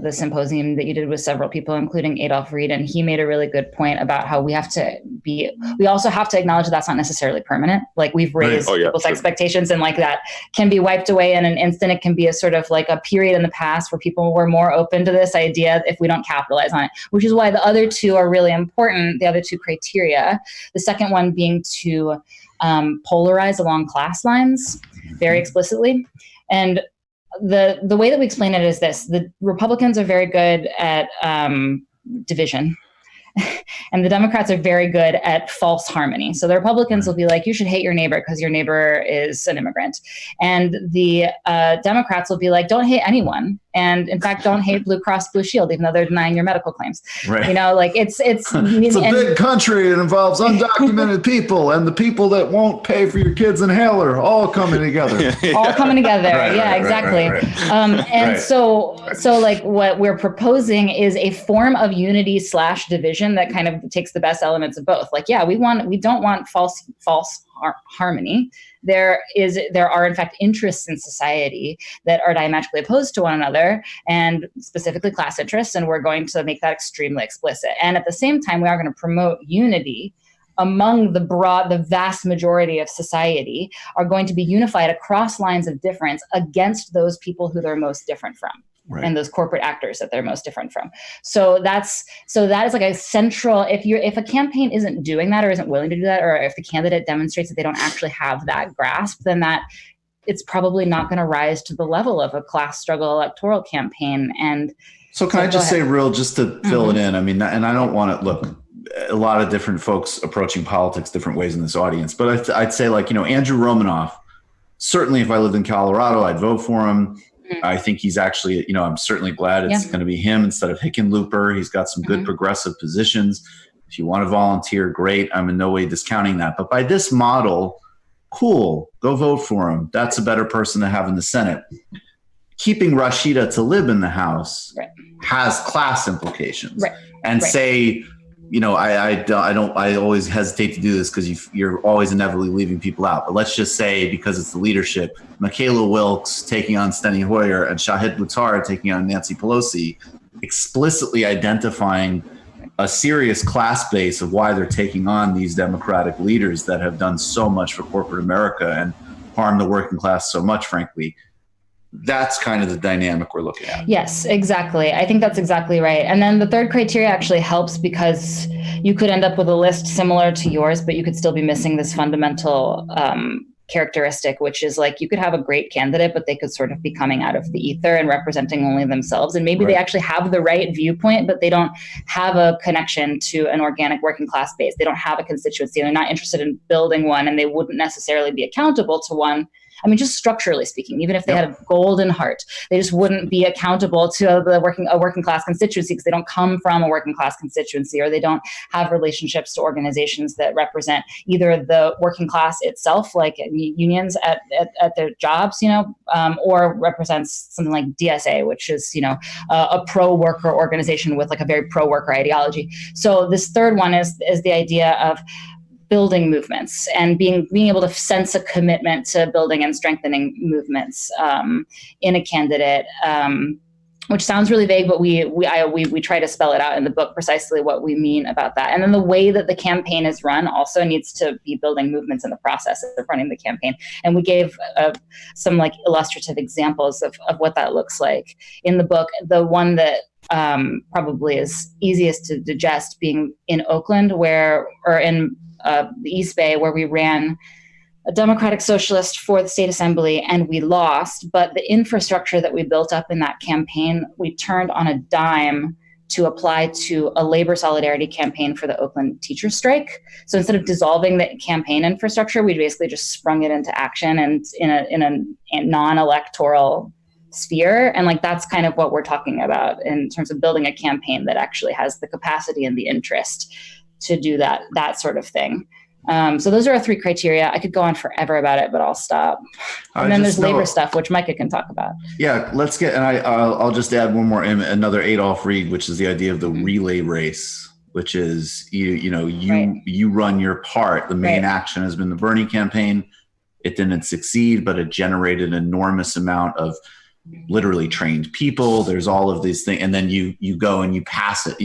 the symposium that you did with several people, including Adolph Reed, and he made a really good point about how we also have to acknowledge that that's not necessarily permanent. Like we've raised people's expectations, and like that can be wiped away in an instant. It can be a sort of like a period in the past where people were more open to this idea if we don't capitalize on it, which is why the other two are really important. The other two criteria, the second one being to polarize along class lines very explicitly. And the way that we explain it is this: the Republicans are very good at division. And the Democrats are very good at false harmony. So the Republicans will be like, you should hate your neighbor because your neighbor is an immigrant. And the Democrats will be like, don't hate anyone. And in fact, don't hate Blue Cross Blue Shield, even though they're denying your medical claims. Right. You know, like it's a big country. It involves undocumented people, and the people that won't pay for your kid's inhaler, all coming together. All coming together. Exactly. And so like what we're proposing is a form of unity / division that kind of takes the best elements of both. Like, yeah, we don't want false harmony. There are in fact interests in society that are diametrically opposed to one another, and specifically class interests, and we're going to make that extremely explicit. And at the same time, we are going to promote unity among the vast majority of society, are going to be unified across lines of difference against those people who they're most different from. Right. And those corporate actors that they're most different from. So that is like a central, if a campaign isn't doing that or isn't willing to do that, or if the candidate demonstrates that they don't actually have that grasp, then that it's probably not going to rise to the level of a class struggle electoral campaign. And so can I just say just to fill it in? I mean, and I don't want to look, a lot of different folks approaching politics different ways in this audience, but I'd say, like, Andrew Romanoff, certainly if I lived in Colorado, I'd vote for him. I think he's actually, I'm certainly glad it's going to be him instead of Hickenlooper. He's got some good progressive positions. If you want to volunteer, great. I'm in no way discounting that. But by this model, cool, go vote for him. That's a better person to have in the Senate. Keeping Rashida Tlaib in the House has class implications. Right. And say, I always hesitate to do this because you're always inevitably leaving people out. But let's just say, because it's the leadership, Michaela Wilkes taking on Steny Hoyer and Shahid Buttar taking on Nancy Pelosi, explicitly identifying a serious class base of why they're taking on these Democratic leaders that have done so much for corporate America and harmed the working class so much, frankly. That's kind of the dynamic we're looking at. Yes, exactly. I think that's exactly right. And then the third criteria actually helps because you could end up with a list similar to yours, but you could still be missing this fundamental characteristic, which is like you could have a great candidate, but they could sort of be coming out of the ether and representing only themselves. And maybe they actually have the right viewpoint, but they don't have a connection to an organic working class base. They don't have a constituency. They're not interested in building one, and they wouldn't necessarily be accountable to one. I mean, just structurally speaking, even if they had a golden heart, they just wouldn't be accountable to a working class constituency because they don't come from a working class constituency, or they don't have relationships to organizations that represent either the working class itself, like unions at their jobs, or represents something like DSA, which is, a pro-worker organization with like a very pro-worker ideology. So this third one is the idea of building movements and being able to sense a commitment to building and strengthening movements in a candidate, which sounds really vague, but we try to spell it out in the book precisely what we mean about that. And then the way that the campaign is run also needs to be building movements in the process of running the campaign. And we gave some like illustrative examples of what that looks like in the book. The one that probably is easiest to digest being in Oakland, in the East Bay, where we ran a Democratic Socialist for the state assembly and we lost, but the infrastructure that we built up in that campaign, we turned on a dime to apply to a labor solidarity campaign for the Oakland teacher strike. So instead of dissolving the campaign infrastructure, we basically just sprung it into action and in a non-electoral sphere. And like, that's kind of what we're talking about in terms of building a campaign that actually has the capacity and the interest to do that sort of thing. So those are our three criteria. I could go on forever about it, but I'll stop. And then there's labor stuff, which Micah can talk about. Yeah, let's get, and I'll just add one more, another Adolph Reed, which is the idea of the relay race, which is, you run your part. The main action has been the Bernie campaign. it didn't succeed, but it generated an enormous amount of literally trained people. There's all of these things. And then you go and you pass it,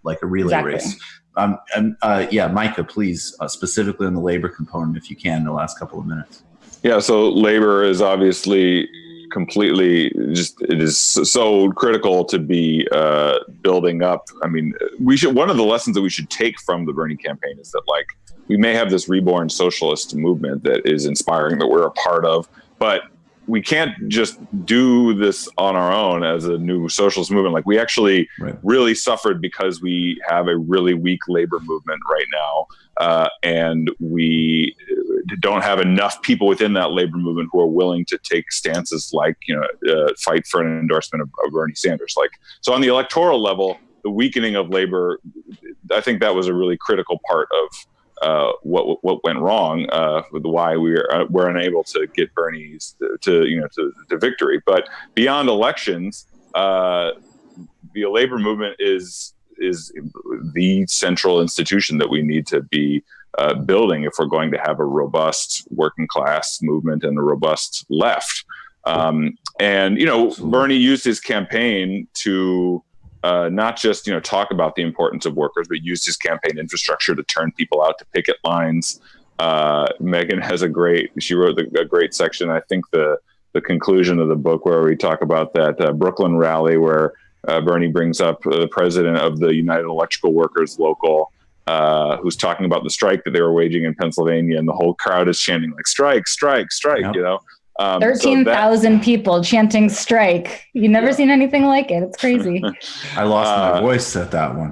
like a relay race. Micah, please, specifically on the labor component, if you can, in the last couple of minutes. Yeah, so labor is obviously completely it is so critical to be building up. I mean, one of the lessons that we should take from the Bernie campaign is that, like, we may have this reborn socialist movement that is inspiring, that we're a part of, but we can't just do this on our own as a new socialist movement. Like, we actually really suffered because we have a really weak labor movement right now. And we don't have enough people within that labor movement who are willing to take stances like, fight for an endorsement of Bernie Sanders. Like, so on the electoral level, the weakening of labor, I think that was a really critical part of what went wrong, with why we're unable to get Bernie to victory. But beyond elections, the labor movement is the central institution that we need to be building if we're going to have a robust working class movement and a robust left. Bernie used his campaign to not just talk about the importance of workers, but used his campaign infrastructure to turn people out to picket lines. Meagan has she wrote a great section. I think the conclusion of the book where we talk about that Brooklyn rally where Bernie brings up the president of the United Electrical Workers local, who's talking about the strike that they were waging in Pennsylvania, and the whole crowd is chanting like strike, strike, strike. Yep. 13,000 people chanting strike. You never seen anything like it. It's crazy. I lost my voice at that one.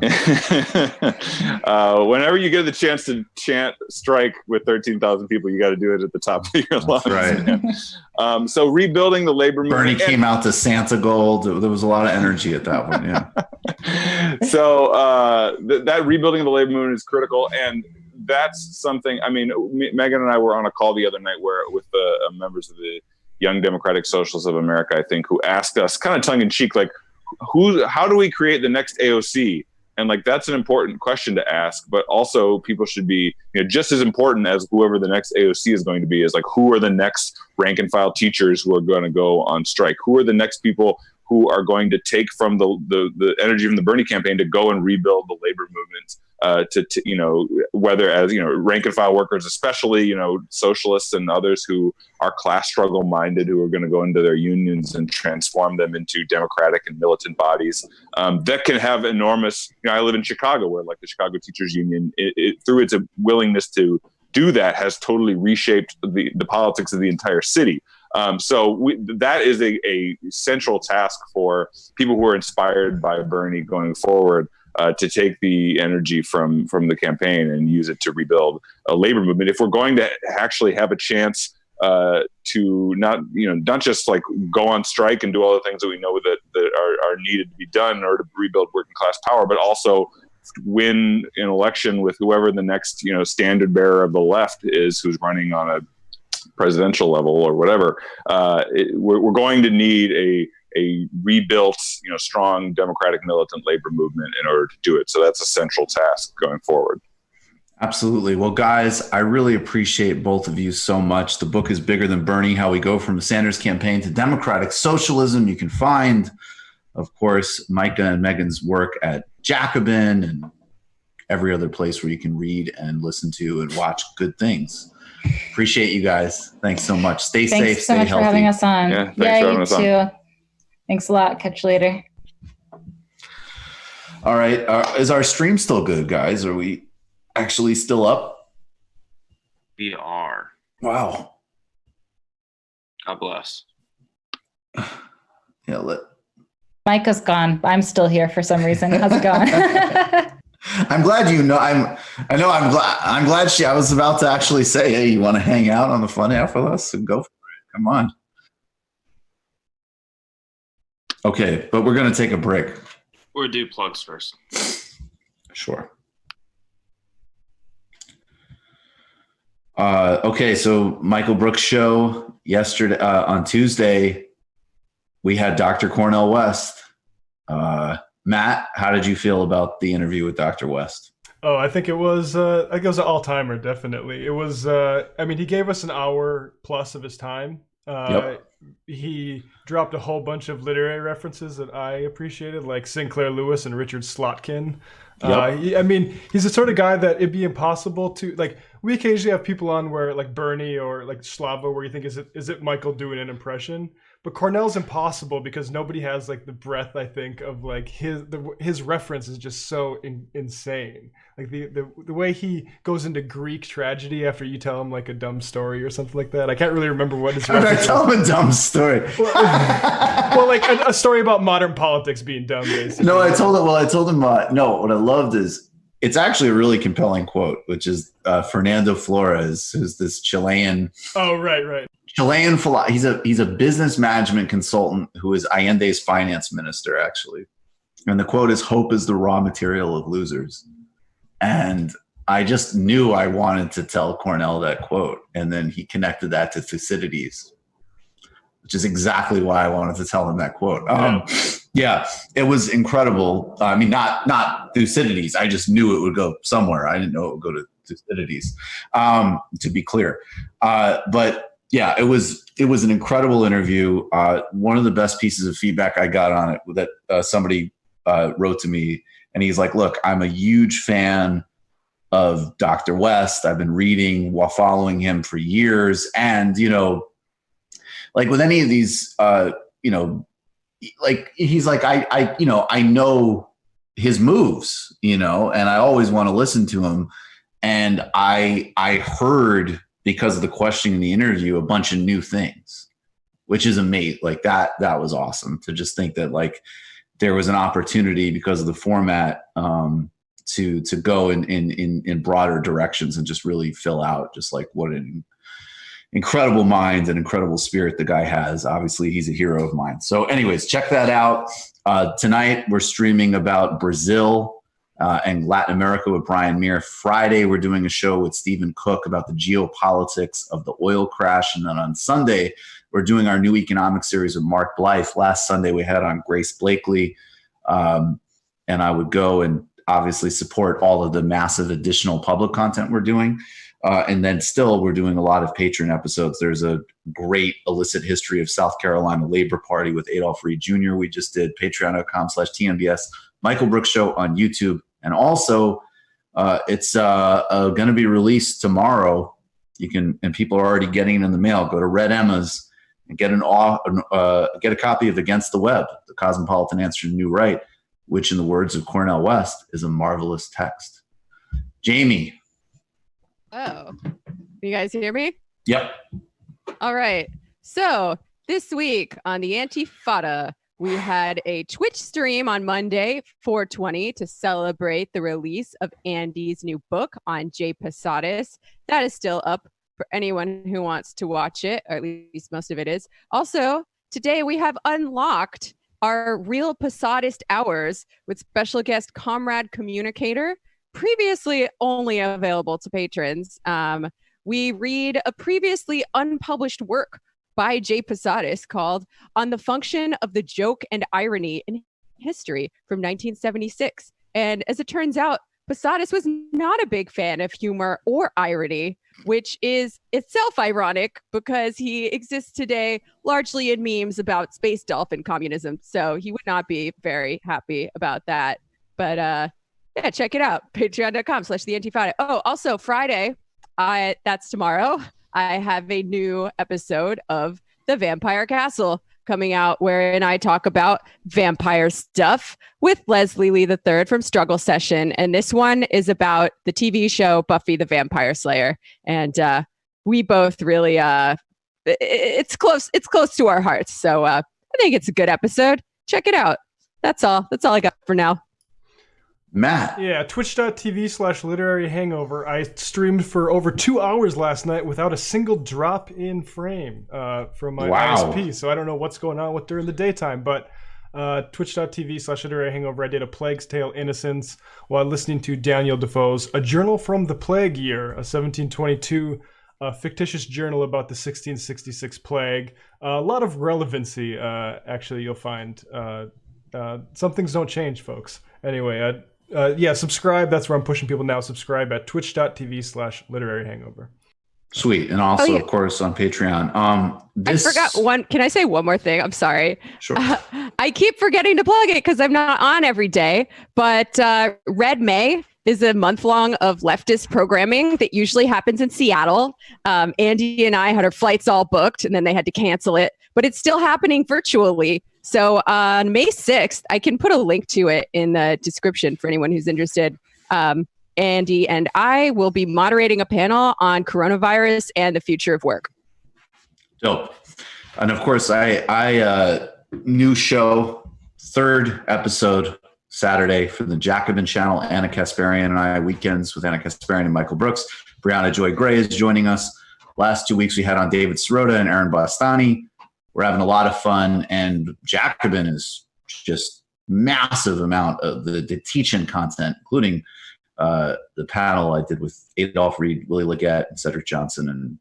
Whenever you get the chance to chant strike with 13,000 people, you got to do it at the top of your lungs. Right. So rebuilding the labor movement. Bernie came out to Santa Gold. There was a lot of energy at that one. Yeah. So that rebuilding of the labor movement is critical. And that's something, I mean, Meagan and I were on a call the other night with the members of the Young Democratic Socialists of America, I think, who asked us kind of tongue in cheek, like, how do we create the next AOC? And like, that's an important question to ask, but also people should be, just as important as whoever the next AOC is going to be is like, who are the next rank and file teachers who are going to go on strike? Who are the next people who are going to take from the energy from the Bernie campaign to go and rebuild the labor movement? Whether as rank and file workers, especially socialists and others who are class struggle minded, who are going to go into their unions and transform them into democratic and militant bodies that can have enormous. I live in Chicago, where like the Chicago Teachers Union, through its willingness to do that, has totally reshaped the politics of the entire city. That is a central task for people who are inspired by Bernie going forward. To take the energy from the campaign and use it to rebuild a labor movement. If we're going to actually have a chance to not just like go on strike and do all the things that we know that are needed to be done in order to rebuild working class power, but also win an election with whoever the next standard bearer of the left is, who's running on a presidential level or whatever, we're going to need a rebuilt, strong democratic militant labor movement in order to do it. So that's a central task going forward. Absolutely. Well, guys, I really appreciate both of you so much. The book is Bigger Than Bernie, How We Go from the Sanders Campaign to Democratic Socialism. You can find, of course, Micah and Meagan's work at Jacobin and every other place where you can read and listen to and watch good things. Appreciate you guys. Thanks so much. Stay safe. Thanks so much for having us on. Yeah, thanks for having us on. Thanks a lot. Catch you later. All right. Is our stream still good, guys? Are we actually still up? We are. Wow. God bless. Yeah. Micah's gone. I'm still here for some reason. How's it going? I'm glad I'm glad I was about to actually say, hey, you want to hang out on the fun half with us? And go for it. Come on. Okay, but we're going to take a break. We'll do plugs first. Sure. Okay, so Michael Brooks' show yesterday, on Tuesday, we had Dr. Cornel West. Matt, how did you feel about the interview with Dr. West? Oh, I think it was an all-timer, definitely. It was I mean, he gave us an hour plus of his time. Yep. He dropped a whole bunch of literary references that I appreciated, like Sinclair Lewis and Richard Slotkin. Yep. I mean, he's the sort of guy that it'd be impossible to like. We occasionally have people on where like Bernie or like Slava, where you think is it Michael doing an impression? But Cornell's impossible because nobody has like the breadth, I think, of like his reference is just so insane. Like the way he goes into Greek tragedy after you tell him like a dumb story or something like that. I can't really remember what his reference is. Tell him a dumb story. Well, like a story about modern politics being dumb, basically. No, I told him. No, what I loved is it's actually a really compelling quote, which is Fernando Flores, who's this Chilean. Oh, right. Chilean, he's a business management consultant who is Allende's finance minister, actually. And the quote is, "Hope is the raw material of losers." And I just knew I wanted to tell Cornell that quote. And then he connected that to Thucydides, which is exactly why I wanted to tell him that quote. Yeah, it was incredible. I mean, not Thucydides. I just knew it would go somewhere. I didn't know it would go to Thucydides, to be clear. But yeah, it was an incredible interview. One of the best pieces of feedback I got on it that somebody wrote to me, and he's like, "Look, I'm a huge fan of Dr. West. I've been reading while following him for years, and like with any of these, like he's like, I know his moves, and I always want to listen to him, and I heard." Because of the questioning in the interview, a bunch of new things, which is amazing. Like that was awesome to just think that like there was an opportunity because of the format to go in broader directions and just really fill out just like what an incredible mind and incredible spirit the guy has. Obviously, he's a hero of mine. So anyways, check that out. Tonight, we're streaming about Brazil and Latin America with Brian Muir. Friday, we're doing a show with Stephen Cook about the geopolitics of the oil crash. And then on Sunday, we're doing our new economic series with Mark Blythe. Last Sunday, we had on Grace Blakely. And I would go and obviously support all of the massive additional public content we're doing. And then still, we're doing a lot of Patreon episodes. There's a great illicit history of South Carolina Labor Party with Adolph Reed Jr. We just did patreon.com/TNBS. Michael Brooks Show on YouTube. And also, it's going to be released tomorrow. And people are already getting it in the mail. Go to Red Emma's and get a copy of Against the Web, the Cosmopolitan Answer to New Right, which in the words of Cornel West is a marvelous text. Jamie. Oh, you guys hear me? Yep. All right. So this week on the Antifada, we had a Twitch stream on Monday, 4/20, to celebrate the release of Andy's new book on Jay Posadas. That is still up for anyone who wants to watch it, or at least most of it is. Also, today we have unlocked our Real Posadist Hours with special guest Comrade Communicator, previously only available to patrons. We read a previously unpublished work by Jay Posadas called On the Function of the Joke and Irony in History from 1976. And as it turns out, Posadas was not a big fan of humor or irony, which is itself ironic because he exists today largely in memes about space dolphin communism. So he would not be very happy about that. But yeah, check it out. Patreon.com/TheAntifada. Oh, also Friday, that's tomorrow, I have a new episode of The Vampire Castle coming out wherein I talk about vampire stuff with Leslie Lee III from Struggle Session. And this one is about the TV show Buffy the Vampire Slayer. And we both really, it's close to our hearts. So I think it's a good episode. Check it out. That's all I got for now. Matt. Yeah, twitch.tv/literary hangover. I streamed for over 2 hours last night without a single drop in frame from my ISP. So I don't know what's going on with during the daytime, but twitch.tv/literary hangover. I did A Plague's Tale Innocence while listening to Daniel Defoe's A Journal from the Plague Year, a 1722 fictitious journal about the 1666 plague. A lot of relevancy, actually, you'll find. Some things don't change, folks. Anyway, Subscribe. That's where I'm pushing people now. Subscribe at twitch.tv/literary hangover. Sweet. And also, of course, on Patreon. I forgot one. Can I say one more thing? I'm sorry. Sure. I keep forgetting to plug it because I'm not on every day. But Red May is a month-long of leftist programming that usually happens in Seattle. Andy and I had our flights all booked, and then they had to cancel it. But it's still happening virtually. So on May 6th, I can put a link to it in the description for anyone who's interested. Andy and I will be moderating a panel on coronavirus and the future of work. Dope. And of course, I new show, 3rd episode, Saturday for the Jacobin channel. Anna Kasparian and I, weekends with Anna Kasparian and Michael Brooks. Brianna Joy Gray is joining us. Last 2 weeks we had on David Sirota and Aaron Bastani. We're having a lot of fun, and Jacobin is just massive amount of the teaching content, including the panel I did with Adolph Reed, Willie Leggett, and Cedric Johnson, and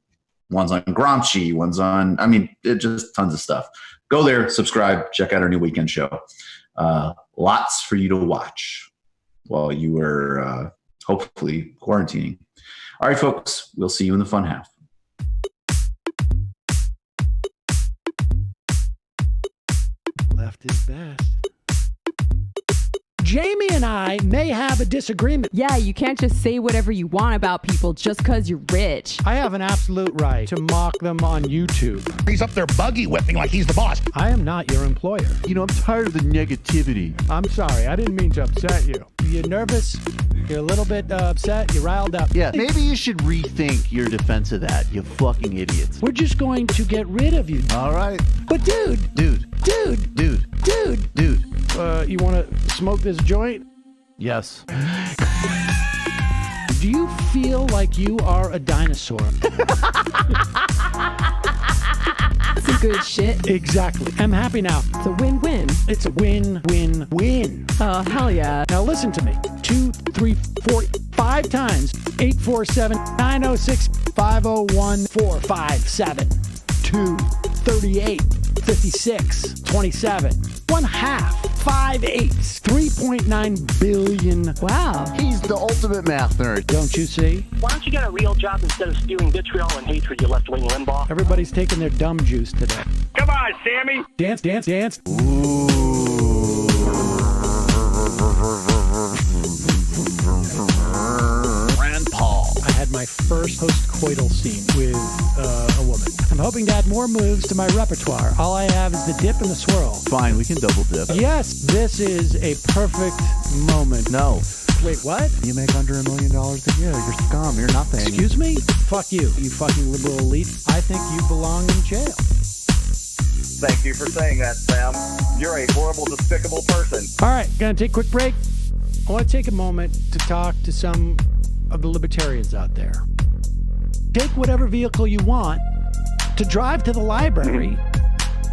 one's on Gramsci, one's on, it just tons of stuff. Go there, subscribe, check out our new weekend show. Lots for you to watch while you are hopefully quarantining. All right, folks, we'll see you in the fun half. Left is best. Jamie and I may have a disagreement. Yeah, you can't just say whatever you want about people just because you're rich. I have an absolute right to mock them on YouTube. He's up there buggy whipping like he's the boss. I am not your employer. You know, I'm tired of the negativity. I'm sorry, I didn't mean to upset you. You're nervous? You're a little bit upset? You're riled up? Yeah, maybe you should rethink your defense of that, you fucking idiots. We're just going to get rid of you. All right. But dude, you want to smoke this joint? Yes. Do you feel like you are a dinosaur? Some good shit. Exactly. I'm happy now. It's a win-win. It's a win-win-win. Oh, hell yeah. Now listen to me. 2, 3, 4, 5 times. 847-906-501-457. 2, 38, 56, 27. 1/2. 5 8s. 3.9 billion. Wow. He's the ultimate math nerd. Don't you see? Why don't you get a real job instead of spewing vitriol and hatred, you left-wing Limbaugh? Everybody's taking their dumb juice today. Come on, Sammy. Dance, dance, dance. Ooh. Rand Paul. I had my first post-coital scene with a woman. I'm hoping to add more moves to my repertoire. All I have is the dip and the swirl. Fine, we can double dip. Yes, this is a perfect moment. No. Wait, what? You make under $1 million a year. You're scum. You're nothing. Excuse me? Fuck you, you fucking liberal elite. I think you belong in jail. Thank you for saying that, Sam. You're a horrible, despicable person. All right, gonna take a quick break. I want to take a moment to talk to some of the libertarians out there. Take whatever vehicle you want to drive to the library.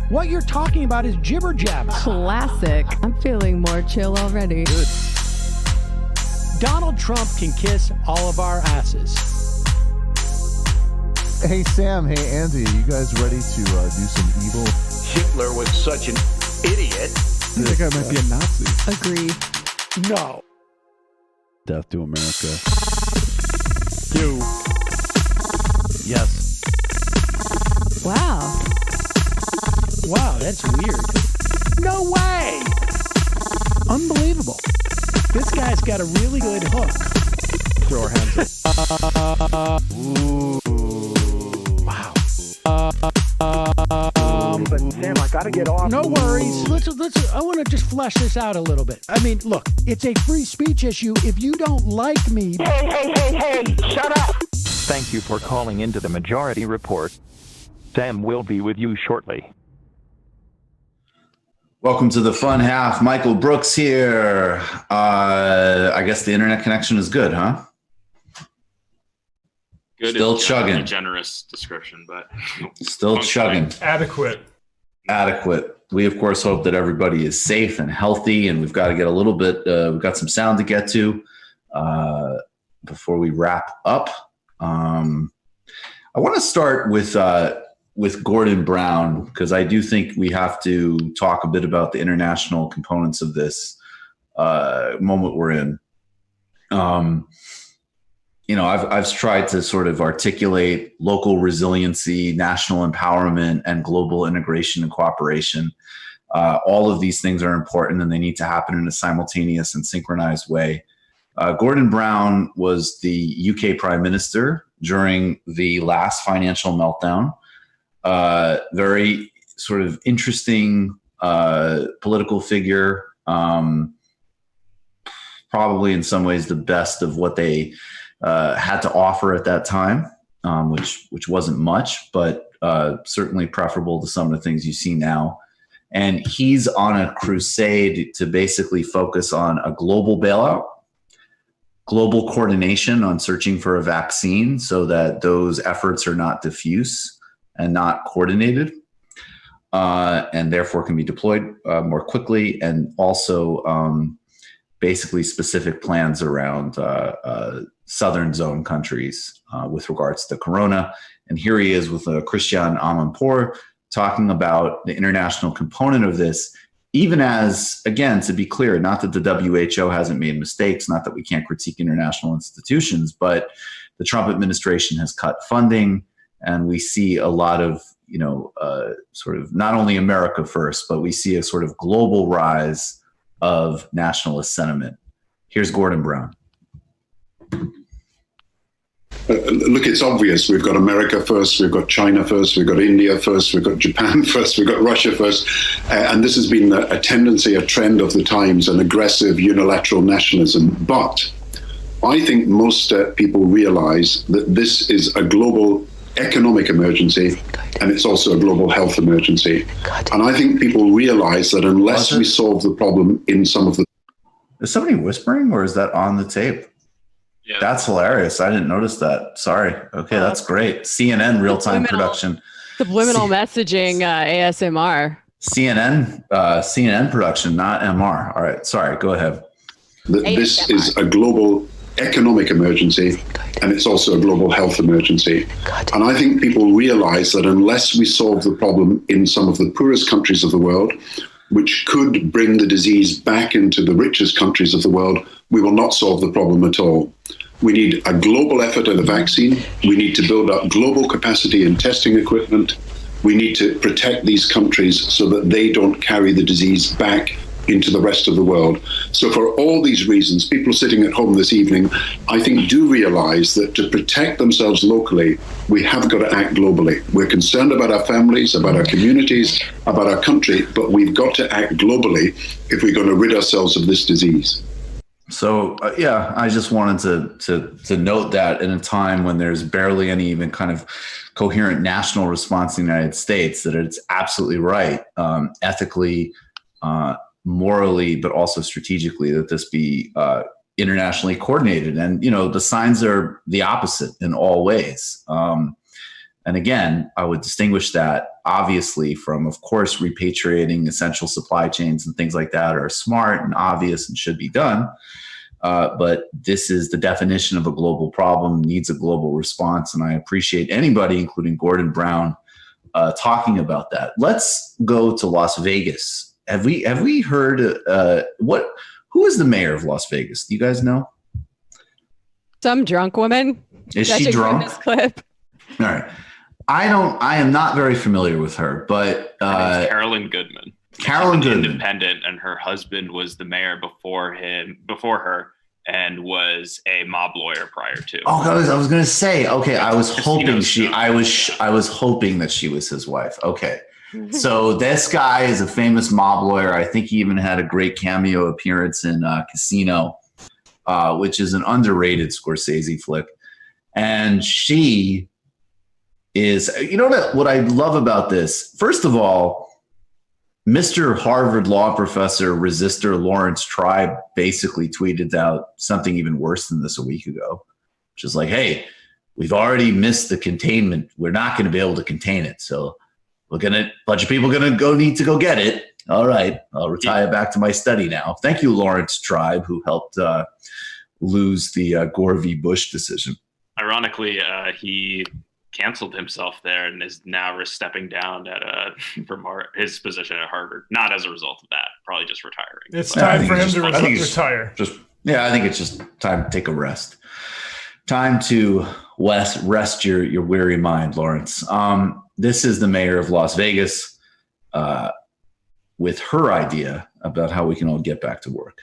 What you're talking about is jibber jabber. Classic. I'm feeling more chill already. Good. Donald Trump can kiss all of our asses. Hey, Sam. Hey, Andy. You guys ready to do some evil? Hitler was such an idiot. That guy might be a Nazi. Agree. No. Death to America. You. Yes. Wow. Wow, that's weird. No way! Unbelievable. This guy's got a really good hook. Throw our hands up. Ooh. Wow. But Sam, I gotta get off. No worries. Let's. I want to just flesh this out a little bit. I mean, look, it's a free speech issue. If you don't like me... Hey, shut up! Thank you for calling into the Majority Report. Sam will be with you shortly. Welcome to the fun half. Michael Brooks here. I guess the internet connection is good, huh? Good. Still is chugging. A generous description, but still chugging. Adequate. We of course hope that everybody is safe and healthy, and we've got to get a little bit. We've got some sound to get to before we wrap up. I want to start with Gordon Brown, because I do think we have to talk a bit about the international components of this moment we're in. I've tried to sort of articulate local resiliency, national empowerment, and global integration and cooperation. All of these things are important, and they need to happen in a simultaneous and synchronized way. Gordon Brown was the UK Prime Minister during the last financial meltdown. Very sort of interesting political figure, probably in some ways the best of what they had to offer at that time, which wasn't much, but certainly preferable to some of the things you see now. And he's on a crusade to basically focus on a global bailout, global coordination on searching for a vaccine so that those efforts are not diffuse and not coordinated, and therefore can be deployed more quickly, and also basically specific plans around southern zone countries with regards to corona. And here he is with Christian Amanpour talking about the international component of this, even as, again, to be clear, not that the WHO hasn't made mistakes, not that we can't critique international institutions, but the Trump administration has cut funding, and we see a lot of, sort of not only America first, but we see a sort of global rise of nationalist sentiment. Here's Gordon Brown. Look, it's obvious. We've got America first, we've got China first, we've got India first, we've got Japan first, we've got Russia first. And this has been a tendency, a trend of the times, an aggressive unilateral nationalism. But I think most people realize that this is a global economic emergency, and it's also a global health emergency. And I think people realize that unless we solve the problem in some of the... Is somebody whispering, or is that on the tape? Yeah. That's hilarious. I didn't notice that. Sorry. Okay, that's great. CNN real-time production. Subliminal messaging ASMR. CNN production, not MR. All right. Sorry. Go ahead. This is a global economic emergency, and it's also a global health emergency. And I think people realize that unless we solve the problem in some of the poorest countries of the world, which could bring the disease back into the richest countries of the world, we will not solve the problem at all. We need a global effort at a vaccine. We need to build up global capacity in testing equipment. We need to protect these countries so that they don't carry the disease back into the rest of the world. So for all these reasons, people sitting at home this evening, I think, do realize that to protect themselves locally, we have got to act globally. We're concerned about our families, about our communities, about our country, but we've got to act globally if we're going to rid ourselves of this disease. So, I just wanted to note that in a time when there's barely any even kind of coherent national response in the United States, that it's absolutely right, ethically, morally, but also strategically, that this be internationally coordinated. And, the signs are the opposite in all ways. And again, I would distinguish that obviously from, of course, repatriating essential supply chains and things like that are smart and obvious and should be done. But this is the definition of a global problem, needs a global response. And I appreciate anybody, including Gordon Brown, talking about that. Let's go to Las Vegas. Have we heard who is the mayor of Las Vegas? Do you guys know? Some drunk woman. Is she drunk? This clip. All right. I am not very familiar with her, but Carolyn Goodman. Carolyn Goodman, independent, and her husband was the mayor before her, and was a mob lawyer prior to. Oh, I was going to say, okay, I was hoping that she was his wife. Okay. So this guy is a famous mob lawyer. I think he even had a great cameo appearance in Casino, which is an underrated Scorsese flick. And she is, what I love about this, first of all, Mr. Harvard law professor, resistor Lawrence Tribe basically tweeted out something even worse than this a week ago, which is like, hey, we've already missed the containment. We're not going to be able to contain it. So a bunch of people going to need to go get it. All right, I'll retire back to my study now. Thank you, Lawrence Tribe, who helped lose the Gore v. Bush decision. Ironically, he canceled himself there and is now stepping down from his position at Harvard. Not as a result of that, probably just retiring. It's time for him to retire. Just Yeah, I think it's just time to take a rest. Time to rest your weary mind, Lawrence. This is the mayor of Las Vegas with her idea about how we can all get back to work.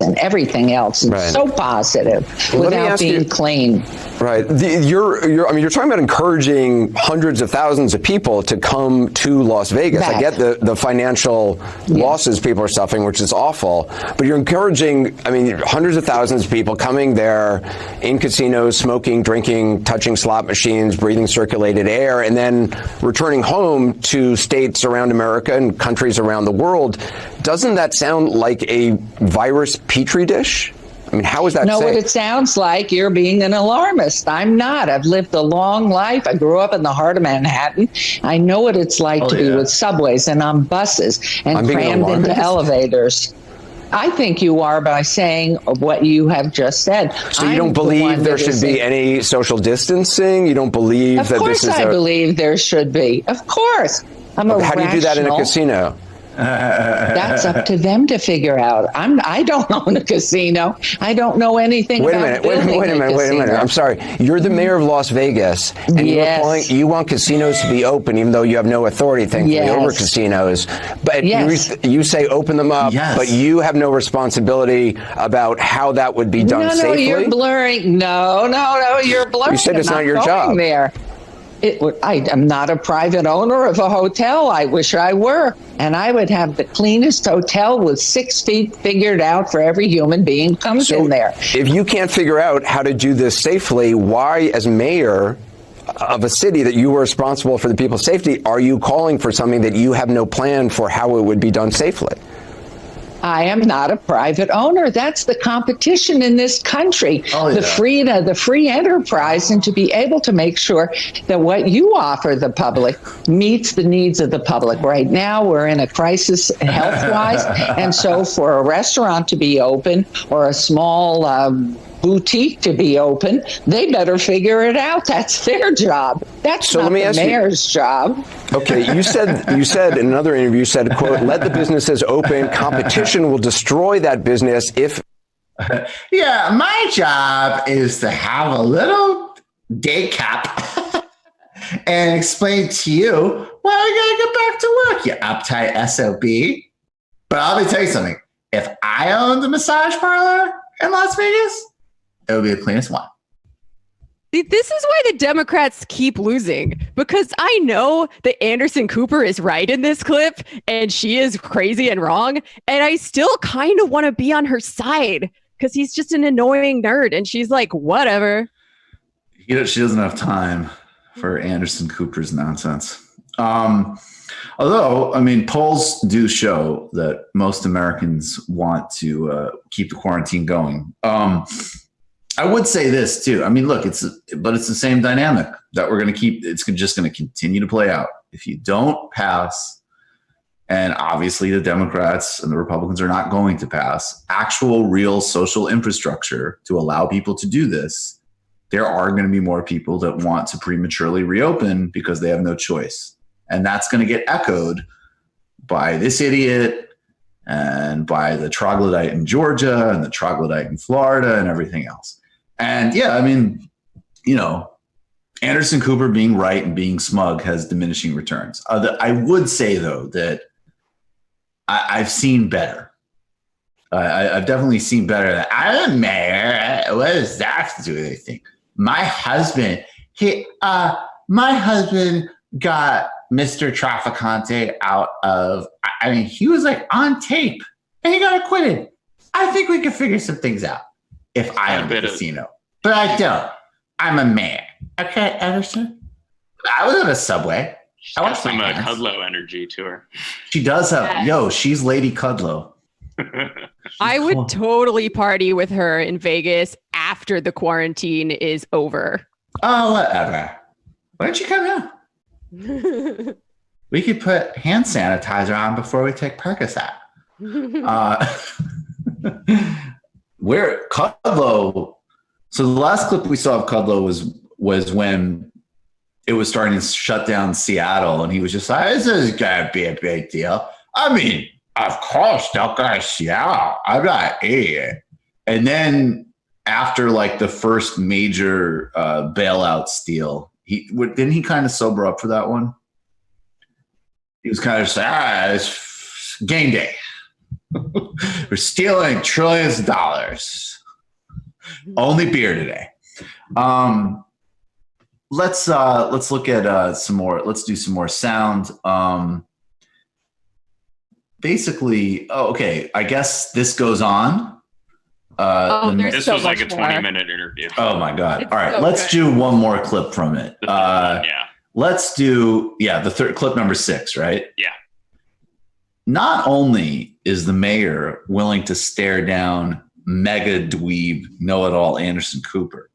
And everything else is so positive without being clean. Right. You're talking about encouraging hundreds of thousands of people to come to Las Vegas. I get the financial losses people are suffering, which is awful, but you're encouraging, hundreds of thousands of people coming there in casinos, smoking, drinking, touching slot machines, breathing circulated air, and then returning home to states around America and countries around the world. Doesn't that sound like a virus petri dish? How is that know safe? What it sounds like? You're being an alarmist. I'm not. I've lived a long life. I grew up in the heart of Manhattan. I know what it's like to be with subways and on buses and crammed into elevators. I think you are by saying what you have just said. So you don't believe there should be any social distancing? You don't believe that this is I believe there should be. Of course. How do you do that in a casino? That's up to them to figure out. I don't own a casino. I don't know anything Wait about a minute. I'm sorry. You're the mayor of Las Vegas, and you want casinos to be open, even though you have no authority, thankfully, over casinos. But you say open them up, but you have no responsibility about how that would be done safely? No, you're blurring. No, you're blurring. You said it's not your job. There. I am not a private owner of a hotel. I wish I were. And I would have the cleanest hotel with 6 feet figured out for every human being who comes in there. If you can't figure out how to do this safely, why, as mayor of a city that you were responsible for the people's safety, are you calling for something that you have no plan for how it would be done safely? I am not a private owner. That's the competition in this country. The free enterprise, and to be able to make sure that what you offer the public meets the needs of the public. Right now, we're in a crisis health-wise, and so for a restaurant to be open or a small boutique to be open, they better figure it out. That's their job. That's not the mayor's job. Okay, you said in another interview, you said, quote, let the businesses open. Competition will destroy that business if... Yeah, my job is to have a little day cap and explain to you why I gotta get back to work, you uptight SOB. But I'll tell you something. If I owned the massage parlor in Las Vegas, it would be the cleanest one. This is why the Democrats keep losing, because I know that Anderson Cooper is right in this clip and she is crazy and wrong. And I still kind of want to be on her side because he's just an annoying nerd. And she's like, whatever. She doesn't have time for Anderson Cooper's nonsense. Although, polls do show that most Americans want to keep the quarantine going. I would say this too. Look, it's the same dynamic that we're going to keep. It's just going to continue to play out. If you don't pass, and obviously the Democrats and the Republicans are not going to pass actual real social infrastructure to allow people to do this, there are going to be more people that want to prematurely reopen because they have no choice. And that's going to get echoed by this idiot and by the troglodyte in Georgia and the troglodyte in Florida and everything else. And Anderson Cooper being right and being smug has diminishing returns. I would say, though, that I've seen better. I've definitely seen better. I'm a mayor. What does that have to do with anything? My husband got Mr. Trafficante out of, he was on tape and he got acquitted. I think we can figure some things out if I own a casino. But I don't. I'm a mayor. Okay, Anderson? I was at a subway. She's got some Kudlow energy to her. She does have, she's Lady Kudlow. I would totally party with her in Vegas after the quarantine is over. Oh, whatever. Why don't you come out? We could put hand sanitizer on before we take Percocet. Where Kudlow, so the last clip we saw of Kudlow was when it was starting to shut down Seattle, and he was just like, this is going to be a big deal. Of course, Douglas. Yeah, I'm not an idiot. And then after like the first major bailout steal, didn't he kind of sober up for that one? He was kind of saying, it's game day. We're stealing trillions of dollars. Only beer today. Let's look at some more. Let's do some more sound. Basically, okay. I guess this goes on. This was like a 20-minute interview. Oh my God! All right, let's do one more clip from it. Let's do the third clip, number 6, right? Yeah. Not only is the mayor willing to stare down mega dweeb know-it-all Anderson Cooper,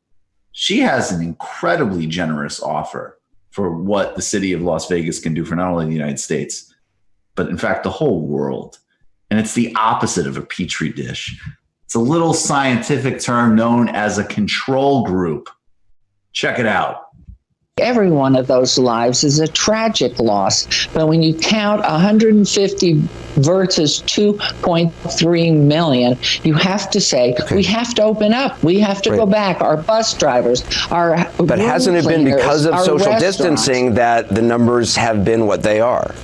she has an incredibly generous offer for what the city of Las Vegas can do for not only the United States, but in fact the whole world. And it's the opposite of a petri dish. It's a little scientific term known as a control group. Check it out. Every one of those lives is a tragic loss. But when you count 150 versus 2.3 million, you have to say, we have to open up. We have to go back. Our bus drivers, our But hasn't it been because of social distancing that the numbers have been what they are?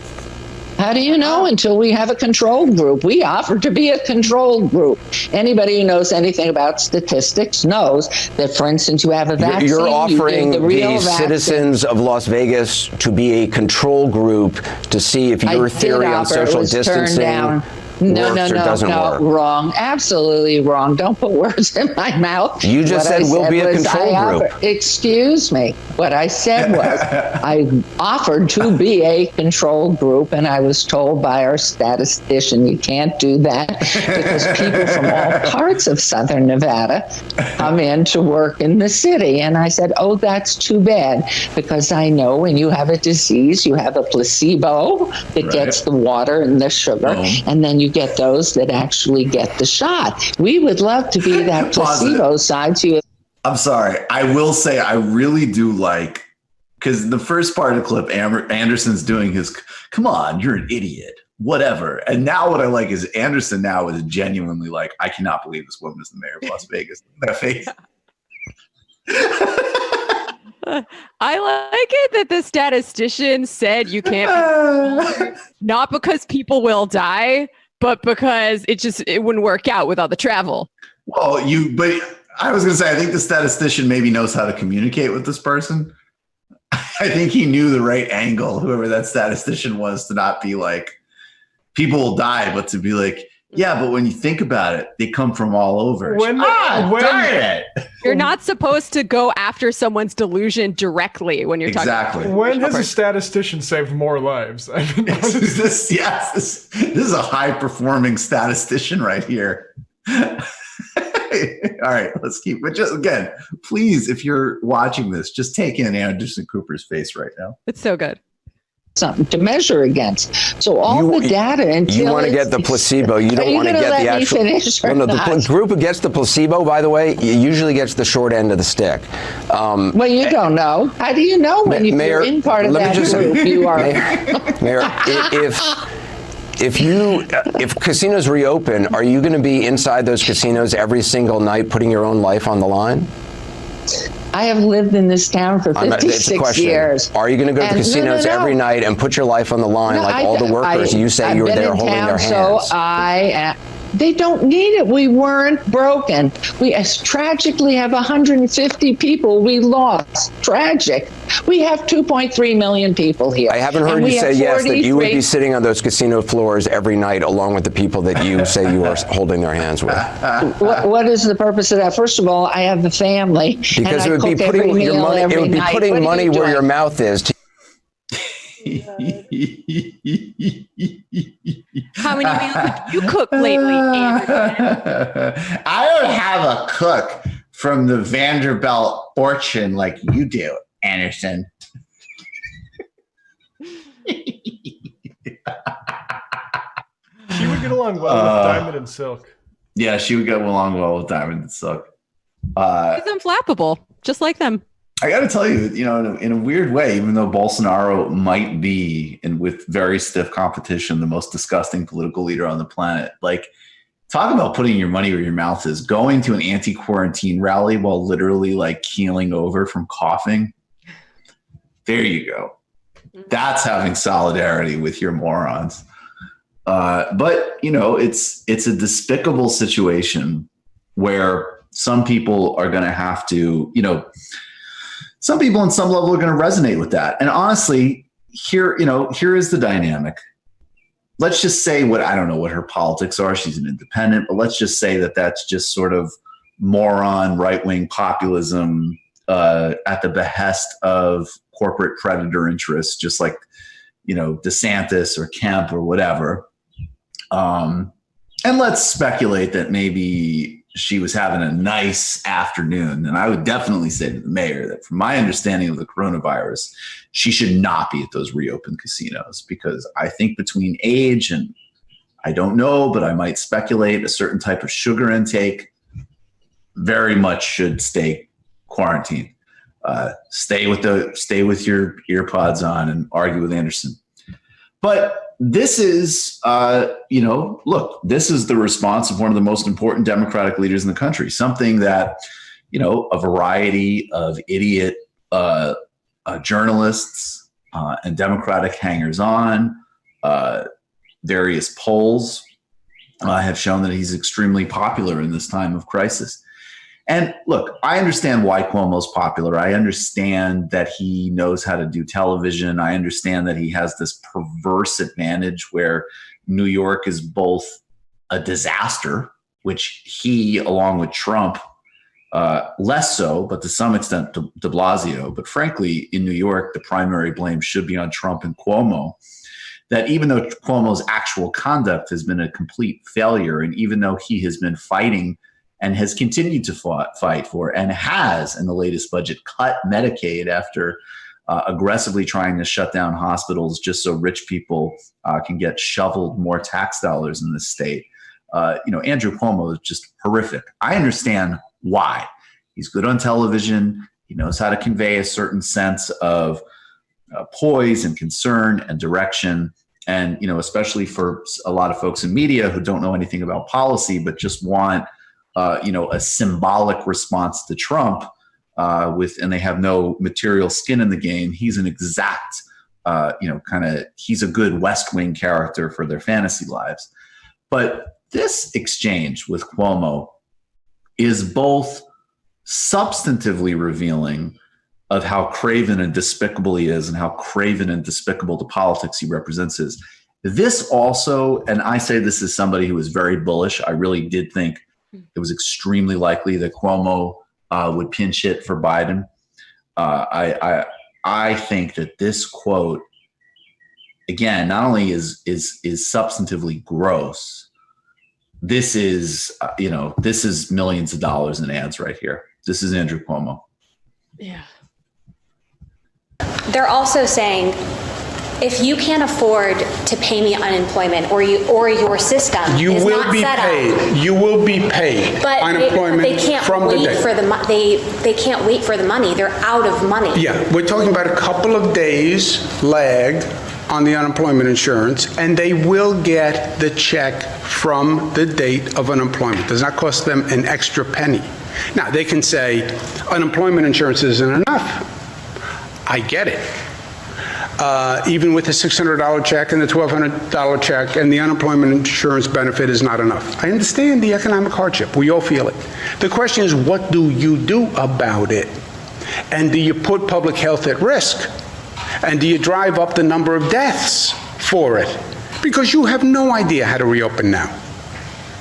How do you know until we have a control group? We offer to be a control group. Anybody who knows anything about statistics knows that, for instance, you have a vaccine. You're offering the citizens of Las Vegas to be a control group to see if your theory on social distancing works or doesn't work. Wrong. Absolutely wrong. Don't put words in my mouth. You just said we'll be a control group. Excuse me. What I said was I offered to be a control group, and I was told by our statistician you can't do that because people from all parts of Southern Nevada come in to work in the city. And I said, oh, that's too bad, because I know when you have a disease, you have a placebo that gets the water and the sugar, and then you get those that actually get the shot. We would love to be that placebo side. So I'm sorry. I will say I really do like, because the first part of the clip, Anderson's doing his, come on, you're an idiot, whatever. And now what I like is Anderson now is genuinely like, I cannot believe this woman is the mayor of Las Vegas. That face. I like it that the statistician said you can't, not because people will die, but because it wouldn't work out with all the travel. Well, but I was going to say, I think the statistician maybe knows how to communicate with this person. I think he knew the right angle, whoever that statistician was, to not be like, people will die, but to be like, yeah, but when you think about it, they come from all over. Darn it. You're not supposed to go after someone's delusion directly when you're talking about When has a statistician saved more lives? I mean, this is a high-performing statistician right here. All right, let's keep. But just again, please, if you're watching this, just take in Anderson Cooper's face right now. It's so good. Something to measure against. So all the data until you want to get the placebo. You don't want to get the actual. The group who gets the placebo, by the way, usually gets the short end of the stick. Well, you don't know. How do you know when you're in part of that group? You are. Mayor, if casinos reopen, are you going to be inside those casinos every single night, putting your own life on the line? I have lived in this town for 56 years. Are you going to go to the casinos every night and put your life on the line like all the workers you say you were there holding their hands? So they don't need it. We weren't broken. We tragically have 150 people we lost. Tragic. We have 2.3 million people here. I haven't heard you say yes, that you would be sitting on those casino floors every night along with the people that you say you are holding their hands with. What is the purpose of that? First of all, I have a family. Because it would be putting your money, it would be putting money where your mouth is. How many meals have you cooked lately, Anderson? I don't have a cook from the Vanderbilt fortune like you do, Anderson. She would get along well with Diamond and Silk. Yeah, she would get along well with Diamond and Silk. She's unflappable, just like them. I got to tell you, in a weird way, even though Bolsonaro might be, and with very stiff competition, the most disgusting political leader on the planet, like, talk about putting your money where your mouth is. Going to an anti-quarantine rally while literally like keeling over from coughing. There you go. That's having solidarity with your morons. But it's a despicable situation where some people are going to have to, some people on some level are going to resonate with that. And honestly, here is the dynamic. Let's just say I don't know what her politics are. She's an independent, but let's just say that that's just sort of moron right-wing populism at the behest of corporate predator interests, just like, DeSantis or Kemp or whatever. And let's speculate that maybe she was having a nice afternoon. And I would definitely say to the mayor that from my understanding of the coronavirus, she should not be at those reopened casinos, because I think between age and I don't know, but I might speculate a certain type of sugar intake very much should stay quarantined. Stay with your ear pods on and argue with Anderson. But this is, look, this is the response of one of the most important Democratic leaders in the country, something that, a variety of idiot journalists and Democratic hangers-on, various polls have shown that he's extremely popular in this time of crisis. And look, I understand why Cuomo's popular. I understand that he knows how to do television. I understand that he has this perverse advantage where New York is both a disaster, which he, along with Trump, less so, but to some extent de Blasio. But frankly, in New York, the primary blame should be on Trump and Cuomo. That even though Cuomo's actual conduct has been a complete failure, and even though he has been fighting and has continued to fight for, and has in the latest budget cut Medicaid after aggressively trying to shut down hospitals just so rich people can get shoveled more tax dollars in this state. Andrew Cuomo is just horrific. I understand why. He's good on television. He knows how to convey a certain sense of poise and concern and direction. And, especially for a lot of folks in media who don't know anything about policy, but just want a symbolic response to Trump and they have no material skin in the game. He's an exact, he's a good West Wing character for their fantasy lives. But this exchange with Cuomo is both substantively revealing of how craven and despicable he is and how craven and despicable the politics he represents is. This also, and I say this as somebody who was very bullish, I really did think it was extremely likely that Cuomo would pinch hit for Biden. I think that this quote, again, not only is substantively gross, this is millions of dollars in ads right here. This is Andrew Cuomo. Yeah. They're also saying, if you can't afford to pay me unemployment, or your system is not set up, you will be paid but unemployment they can't from wait the day. for they can't wait for the money. They're out of money. Yeah, we're talking about a couple of days lag on the unemployment insurance, and they will get the check from the date of unemployment. It does not cost them an extra penny. Now, they can say unemployment insurance isn't enough. I get it. Even with the $600 check and the $1,200 check and the unemployment insurance benefit is not enough. I understand the economic hardship. We all feel it. The question is, what do you do about it? And do you put public health at risk? And do you drive up the number of deaths for it? Because you have no idea how to reopen now.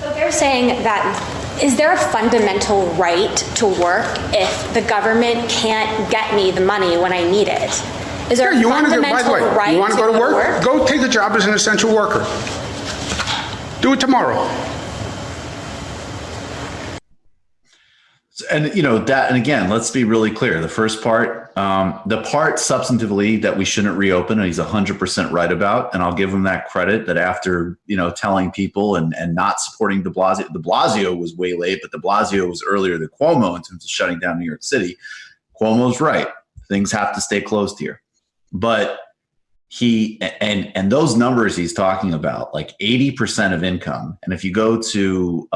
So they're saying that, is there a fundamental right to work if the government can't get me the money when I need it? Is there a fundamental right you want to go to work? Go take a job as an essential worker. Do it tomorrow. And that, and again, let's be really clear. The first part, the part substantively that we shouldn't reopen, and he's 100% right about, and I'll give him that credit that after, telling people and not supporting de Blasio was way late, but de Blasio was earlier than Cuomo in terms of shutting down New York City. Cuomo's right. Things have to stay closed here. But he and those numbers he's talking about, like 80% of income. And if you go to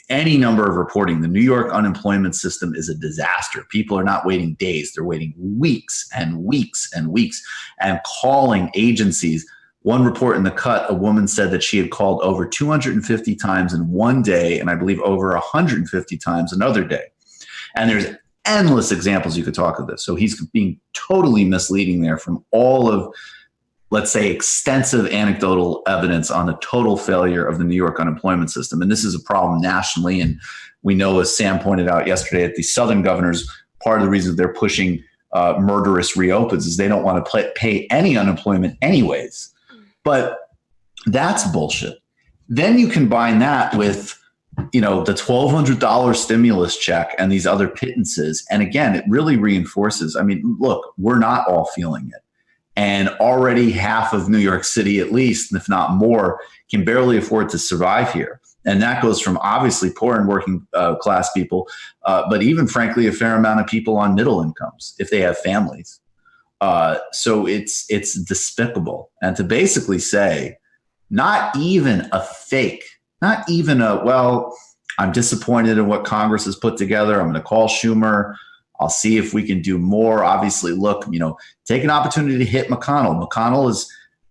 any number of reporting, the New York unemployment system is a disaster. People are not waiting days. They're waiting weeks and weeks and weeks and calling agencies. One report in The Cut, a woman said that she had called over 250 times in one day, and I believe over 150 times another day. And there's endless examples you could talk of this. So he's being totally misleading there from all of, let's say, extensive anecdotal evidence on the total failure of the New York unemployment system. And this is a problem nationally. And we know, as Sam pointed out yesterday, that the Southern governors, part of the reason they're pushing murderous reopens is they don't want to pay any unemployment anyways. But that's bullshit. Then you combine that with, the $1,200 stimulus check and these other pittances. And again, it really reinforces, look, we're not all feeling it. And already half of New York City, at least, if not more, can barely afford to survive here. And that goes from obviously poor and working class people, but even frankly, a fair amount of people on middle incomes, if they have families. So it's despicable. And to basically say, not even a fake, not even I'm disappointed in what Congress has put together. I'm going to call Schumer. I'll see if we can do more. Obviously, look, take an opportunity to hit McConnell. McConnell is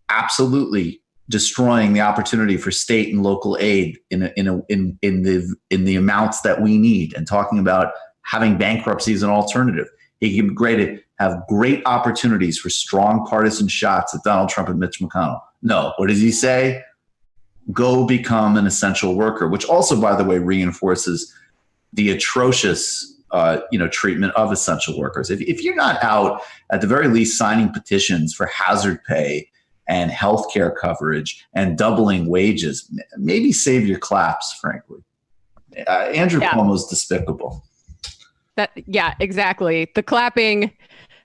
absolutely destroying the opportunity for state and local aid in the amounts that we need, and talking about having bankruptcy as an alternative. He can have great opportunities for strong partisan shots at Donald Trump and Mitch McConnell. No, what does he say? Go become an essential worker, which also, by the way, reinforces the atrocious treatment of essential workers. If you're not out, at the very least, signing petitions for hazard pay and healthcare coverage and doubling wages, maybe save your claps, frankly. Andrew Cuomo's despicable. Yeah, exactly. The clapping,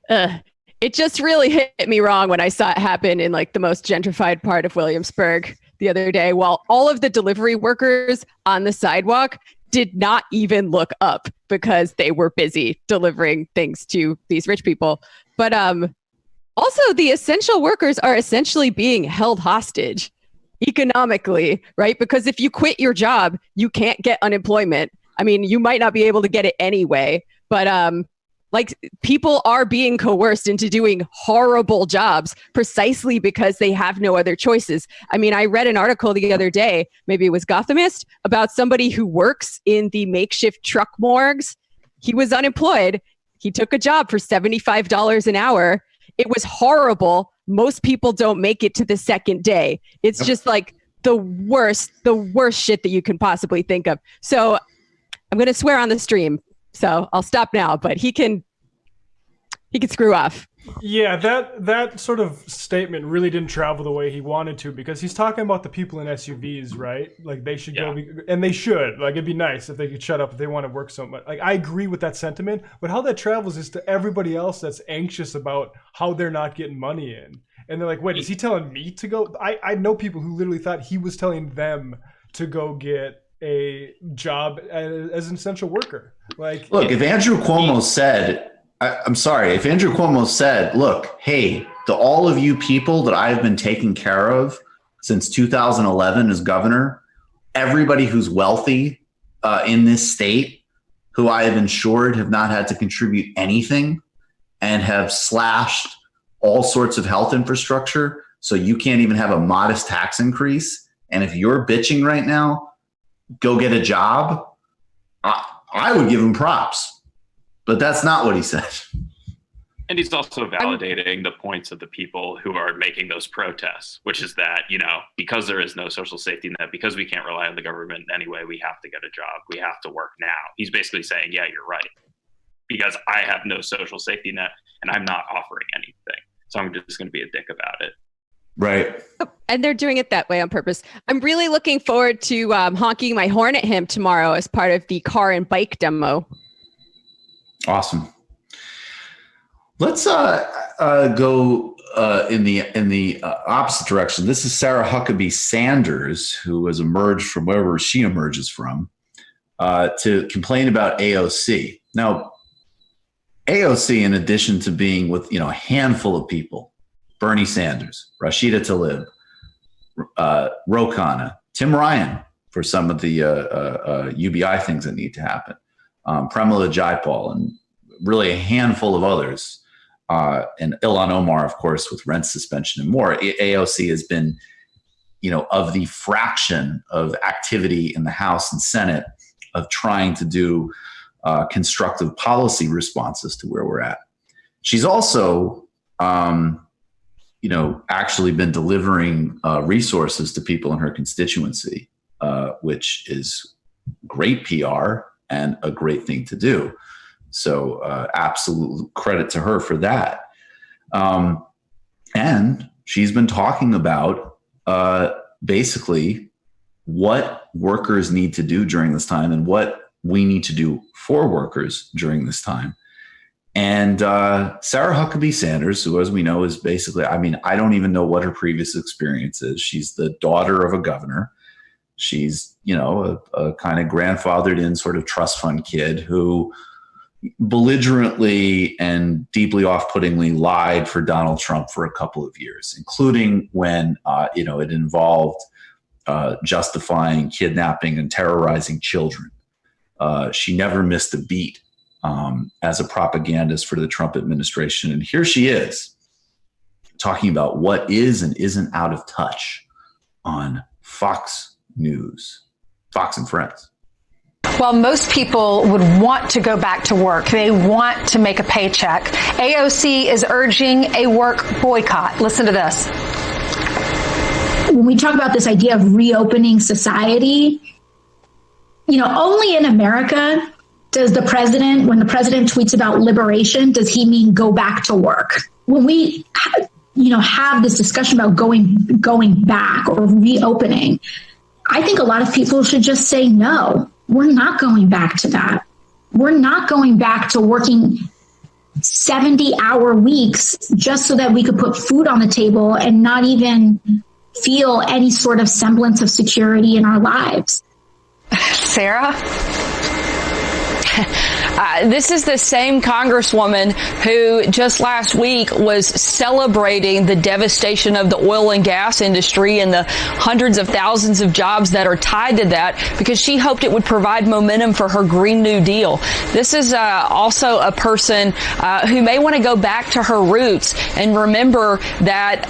it just really hit me wrong when I saw it happen in the most gentrified part of Williamsburg the other day, while all of the delivery workers on the sidewalk did not even look up because they were busy delivering things to these rich people. But also, the essential workers are essentially being held hostage economically, right? Because if you quit your job, you can't get unemployment. You might not be able to get it anyway, but people are being coerced into doing horrible jobs precisely because they have no other choices. I read an article the other day, maybe it was Gothamist, about somebody who works in the makeshift truck morgues. He was unemployed. He took a job for $75 an hour. It was horrible. Most people don't make it to the second day. It's just the worst shit that you can possibly think of. So I'm going to swear on the stream, so I'll stop now, but he can screw off. Yeah, that sort of statement really didn't travel the way he wanted to, because he's talking about the people in SUVs, right? They should go, and they should. It'd be nice if they could shut up if they want to work so much. I agree with that sentiment, but how that travels is to everybody else that's anxious about how they're not getting money in. And they're like, wait, is he telling me to go? I know people who literally thought he was telling them to go get a job as an essential worker. Look, if Andrew Cuomo said, I'm sorry, if Andrew Cuomo said, look, hey, to all of you people that I've been taking care of since 2011 as governor, everybody who's wealthy in this state, who I have ensured have not had to contribute anything and have slashed all sorts of health infrastructure, so you can't even have a modest tax increase. And if you're bitching right now, go get a job. I would give him props. But that's not what he said. And he's also validating the points of the people who are making those protests, which is that, because there is no social safety net, because we can't rely on the government anyway, we have to get a job. We have to work now. He's basically saying, yeah, you're right. Because I have no social safety net and I'm not offering anything. So I'm just going to be a dick about it. Right. And they're doing it that way on purpose. I'm really looking forward to honking my horn at him tomorrow as part of the car and bike demo. Awesome. Let's go in the opposite direction. This is Sarah Huckabee Sanders, who has emerged from wherever she emerges from, to complain about AOC. Now, AOC, in addition to being with, a handful of people, Bernie Sanders, Rashida Tlaib, Ro Khanna, Tim Ryan for some of the UBI things that need to happen, Pramila Jayapal, and really a handful of others, and Ilhan Omar, of course, with rent suspension and more. AOC has been, of the fraction of activity in the House and Senate of trying to do constructive policy responses to where we're at. She's also, actually been delivering resources to people in her constituency, which is great PR and a great thing to do. So absolute credit to her for that. And she's been talking about basically what workers need to do during this time and what we need to do for workers during this time. And Sarah Huckabee Sanders, who, as we know, is basically, I don't even know what her previous experience is. She's the daughter of a governor. She's, a kind of grandfathered in sort of trust fund kid who belligerently and deeply off-puttingly lied for Donald Trump for a couple of years, including when, it involved justifying kidnapping and terrorizing children. She never missed a beat as a propagandist for the Trump administration. And here she is talking about what is and isn't out of touch on Fox News, Fox and Friends. Well, most people would want to go back to work. They want to make a paycheck. AOC is urging a work boycott. Listen to this. When we talk about this idea of reopening society, only in America does the president, when the president tweets about liberation, does he mean go back to work? When we, have this discussion about going back or reopening, I think a lot of people should just say, no, we're not going back to that. We're not going back to working 70-hour weeks just so that we could put food on the table and not even feel any sort of semblance of security in our lives. Sarah? This is the same Congresswoman who just last week was celebrating the devastation of the oil and gas industry and the hundreds of thousands of jobs that are tied to that because she hoped it would provide momentum for her Green New Deal. This is also a person who may want to go back to her roots and remember that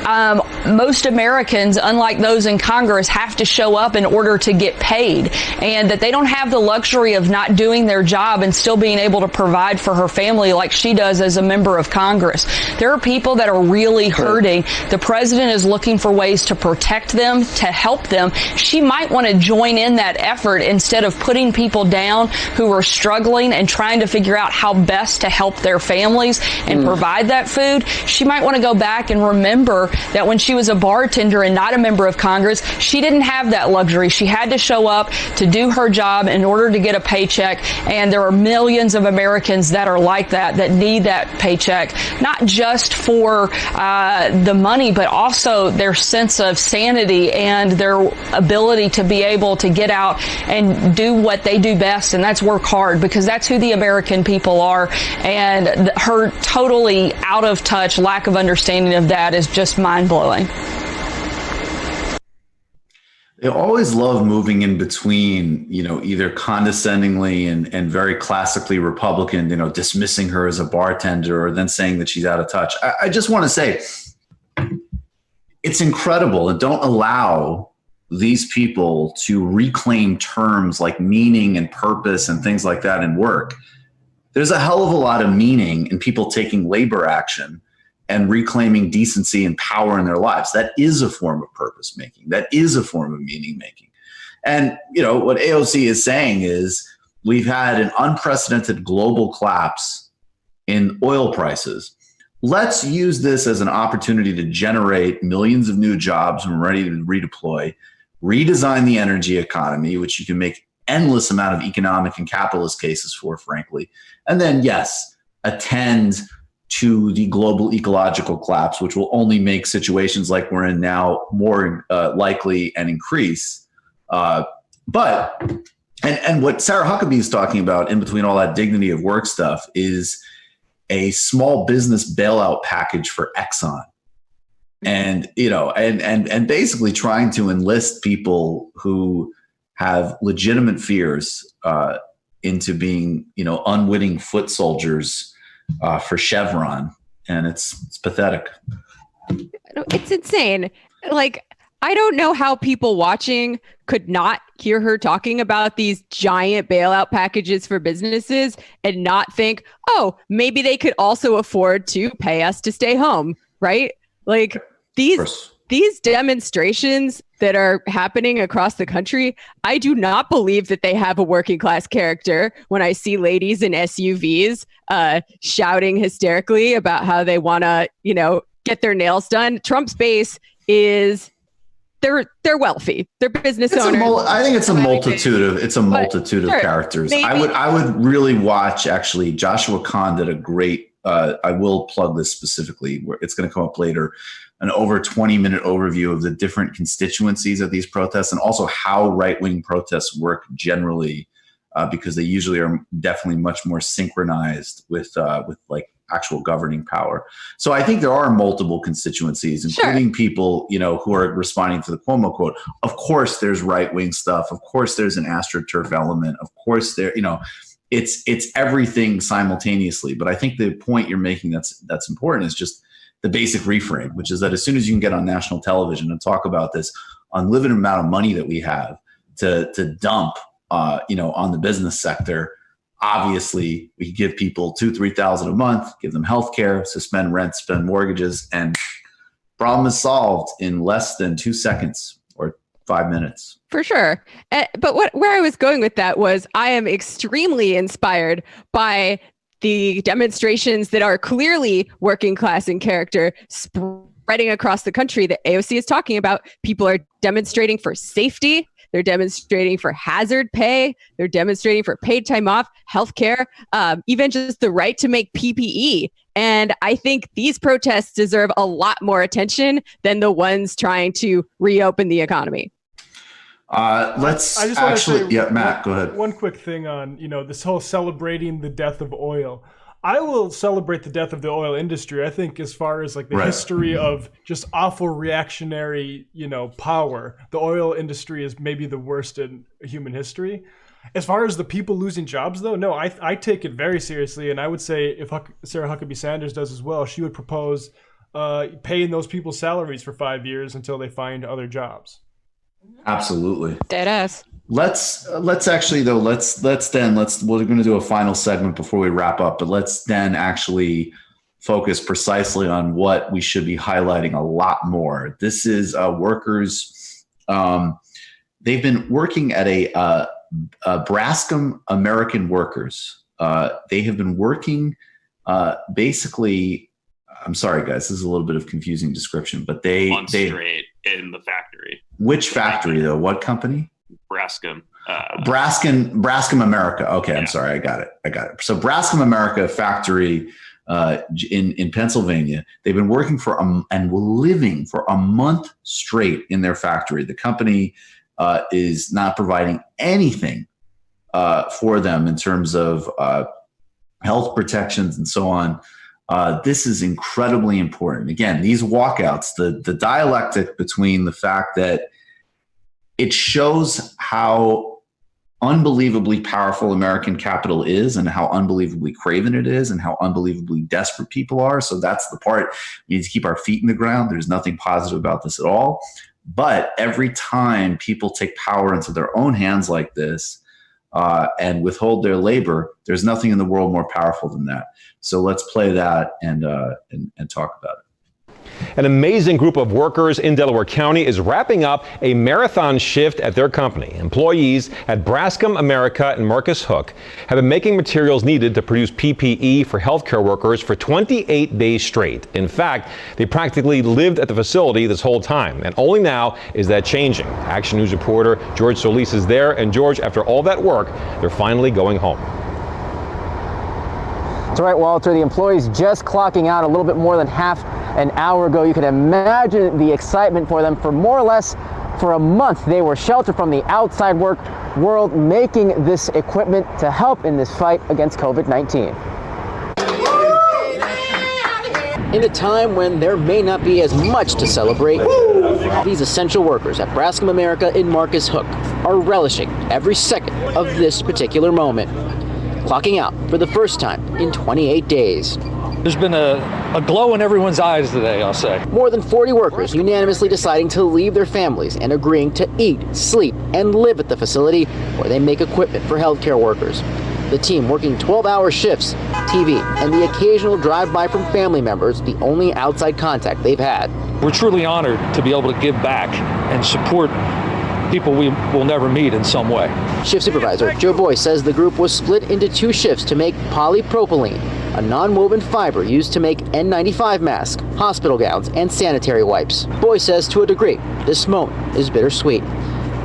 most Americans, unlike those in Congress, have to show up in order to get paid, and that they don't have the luxury of not doing their job and still being able to provide for her family like she does as a member of Congress. There are people that are really hurting. The president is looking for ways to protect them, to help them. She might want to join in that effort instead of putting people down who are struggling and trying to figure out how best to help their families and provide that food. She might want to go back and remember that when she was a bartender and not a member of Congress, she didn't have that luxury. She had to show up to do her job in order to get a paycheck, and there are millions of Americans that are like that need that paycheck, not just for the money, but also their sense of sanity and their ability to be able to get out and do what they do best, and that's work hard, because that's who the American people are. And her totally out of touch lack of understanding of that is just mind-blowing. They always love moving in between, either condescendingly and very classically Republican, dismissing her as a bartender or then saying that she's out of touch. I just want to say it's incredible, and don't allow these people to reclaim terms like meaning and purpose and things like that in work. There's a hell of a lot of meaning in people taking labor action and reclaiming decency and power in their lives. That is a form of purpose making. That is a form of meaning making. And, what AOC is saying is we've had an unprecedented global collapse in oil prices. Let's use this as an opportunity to generate millions of new jobs when we're ready to redeploy, redesign the energy economy, which you can make endless amount of economic and capitalist cases for, frankly. And then, yes, attend to the global ecological collapse, which will only make situations like we're in now more likely and increase. But what Sarah Huckabee is talking about in between all that dignity of work stuff is a small business bailout package for Exxon. And, and basically trying to enlist people who have legitimate fears into being, unwitting foot soldiers for Chevron. And it's pathetic. It's insane. Like, I don't know how people watching could not hear her talking about these giant bailout packages for businesses and not think, oh, maybe they could also afford to pay us to stay home, right? Like these demonstrations that are happening across the country, I do not believe that they have a working class character when I see ladies in SUVs shouting hysterically about how they want to, get their nails done. Trump's base is they're wealthy. They're business owners. I think it's a multitude of characters. Maybe. I would really watch, actually. Joshua Kahn did a great, I will plug this specifically, where it's going to come up later, an over 20-minute overview of the different constituencies of these protests and also how right-wing protests work generally, because they usually are definitely much more synchronized with like actual governing power. So I think there are multiple constituencies, including people, who are responding to the Cuomo quote. Of course, there's right-wing stuff. Of course, there's an AstroTurf element. Of course, it's everything simultaneously. But I think the point you're making that's important is just the basic reframe, which is that as soon as you can get on national television and talk about this unlimited amount of money that we have to dump, on the business sector, obviously we give people $2,000-$3,000 a month, give them health care, suspend rent, suspend mortgages, and problem is solved in less than 2 seconds or 5 minutes. For sure. But where I was going with that was I am extremely inspired by the demonstrations that are clearly working class in character spreading across the country that AOC is talking about. People are demonstrating for safety. They're demonstrating for hazard pay. They're demonstrating for paid time off, healthcare, even just the right to make PPE. And I think these protests deserve a lot more attention than the ones trying to reopen the economy. Let's actually, Matt, go ahead. One quick thing on, this whole celebrating the death of oil. I will celebrate the death of the oil industry. I think as far as like the history of just awful reactionary, power, the oil industry is maybe the worst in human history. As far as the people losing jobs, though, no, I take it very seriously. And I would say if Sarah Huckabee Sanders does as well, she would propose paying those people salaries for 5 years until they find other jobs. Absolutely. Dead ass. Let's actually though, we're going to do a final segment before we wrap up, but let's then actually focus precisely on what we should be highlighting a lot more. This is workers. They've been working at a Braskem American Workers. They have been working basically. I'm sorry, guys. This is a little bit of confusing description, but they straight in the factory. Which factory though? What company? Braskem. Braskem America. Okay, yeah. I'm sorry. I got it. So Braskem America factory in Pennsylvania. They've been working and living for a month straight in their factory. The company is not providing anything for them in terms of health protections and so on. This is incredibly important. Again, these walkouts, the dialectic between the fact that it shows how unbelievably powerful American capital is and how unbelievably craven it is and how unbelievably desperate people are. So that's the part we need to keep our feet in the ground. There's nothing positive about this at all. But every time people take power into their own hands like this and withhold their labor, there's nothing in the world more powerful than that. So let's play that and talk about it. An amazing group of workers in Delaware County is wrapping up a marathon shift at their company. Employees at Braskem America and Marcus Hook have been making materials needed to produce PPE for healthcare workers for 28 days straight. In fact, they practically lived at the facility this whole time, and only now is that changing. Action News reporter George Solis is there, and George, after all that work, they're finally going home. That's right, Walter. The employees just clocking out a little bit more than half an hour ago. You can imagine the excitement for them. For more or less for a month, they were sheltered from the outside work world, making this equipment to help in this fight against COVID-19. In a time when there may not be as much to celebrate, these essential workers at Braskem America in Marcus Hook are relishing every second of this particular moment, clocking out for the first time in 28 days. There's been a glow in everyone's eyes today, I'll say. More than 40 workers unanimously deciding to leave their families and agreeing to eat, sleep, and live at the facility where they make equipment for healthcare workers. The team working 12-hour shifts, TV, and the occasional drive-by from family members, the only outside contact they've had. We're truly honored to be able to give back and support people we will never meet in some way. Shift supervisor Joe Boyce says the group was split into 2 shifts to make polypropylene, a non-woven fiber used to make N95 masks, hospital gowns, and sanitary wipes. Boyce says to a degree, this moment is bittersweet.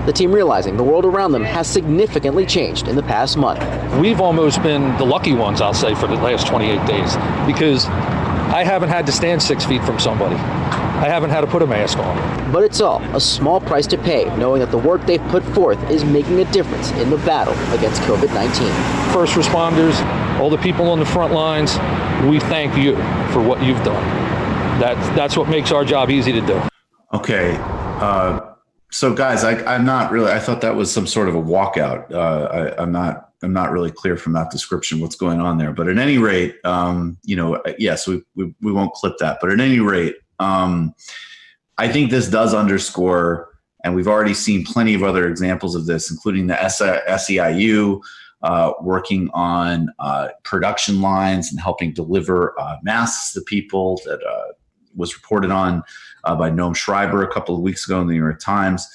The team realizing the world around them has significantly changed in the past month. We've almost been the lucky ones, I'll say, for the last 28 days, because I haven't had to stand 6 feet from somebody. I haven't had to put a mask on. But it's all a small price to pay, knowing that the work they've put forth is making a difference in the battle against COVID-19. First responders, all the people on the front lines, we thank you for what you've done. That's what makes our job easy to do. Okay. So guys, I'm not really, I thought that was some sort of a walkout. I'm not really clear from that description what's going on there. But at any rate, yes, we won't clip that. But at any rate, I think this does underscore, and we've already seen plenty of other examples of this, including the SEIU working on production lines and helping deliver masks to people that was reported on by Noam Schreiber a couple of weeks ago in the New York Times,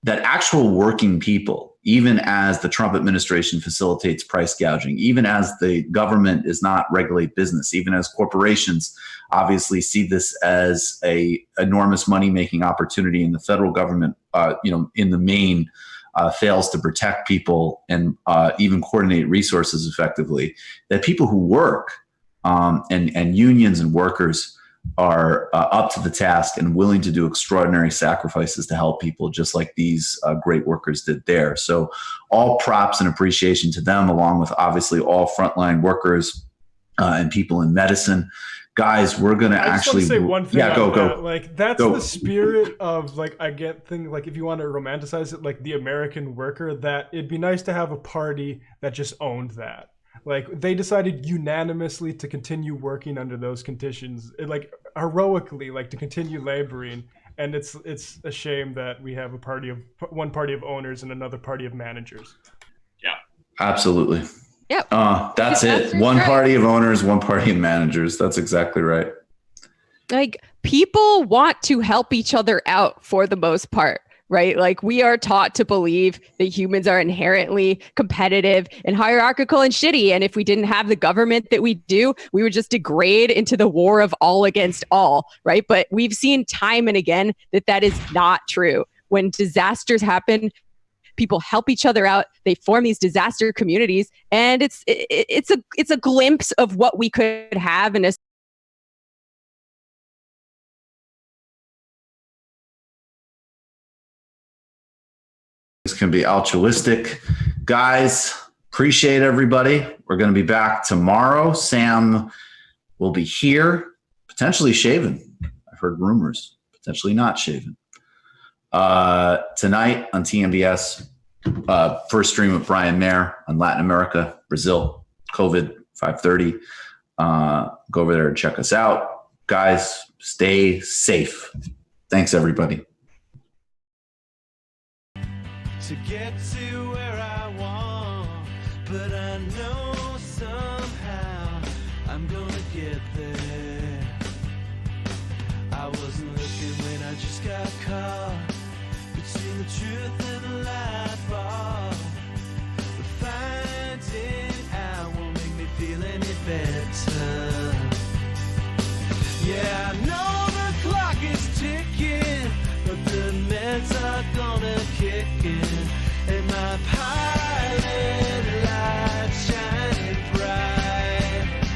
that actual working people, even as the Trump administration facilitates price gouging, even as the government is not regulate business, even as corporations obviously see this as a enormous money-making opportunity, and the federal government, in the main, fails to protect people and even coordinate resources effectively, that people who work and unions and workers are up to the task and willing to do extraordinary sacrifices to help people, just like these great workers did there. So all props and appreciation to them, along with obviously all frontline workers and people in medicine. Guys, we're going to actually say one thing. Yeah, go. Like, that's the spirit of, like, I get things, like, if you want to romanticize it, like the American worker, that it'd be nice to have a party that just owned that. Like, they decided unanimously to continue working under those conditions, like heroically, like to continue laboring. And it's a shame that we have one party of owners and another party of managers. Yeah, absolutely. Yep. That's it. One party of owners, one party of managers. That's exactly right. Like, people want to help each other out for the most part. Right? Like, we are taught to believe that humans are inherently competitive and hierarchical and shitty. And if we didn't have the government that we do, we would just degrade into the war of all against all. Right? But we've seen time and again that is not true. When disasters happen, people help each other out. They form these disaster communities, and it's a glimpse of what we could have in a This can be altruistic. Guys, appreciate everybody. We're going to be back tomorrow. Sam will be here, potentially shaven. I've heard rumors, potentially not shaven. Tonight on TMBS, first stream with Brian Mayer on Latin America, Brazil, COVID, 5:30. Go over there and check us out. Guys, stay safe. Thanks, everybody. To get to where I want, but I know somehow I'm gonna get there. I wasn't looking when I just got caught between the truth and the lie bar. But finding out won't make me feel any better. Yeah, I know the clock is ticking, but the meds are gonna kick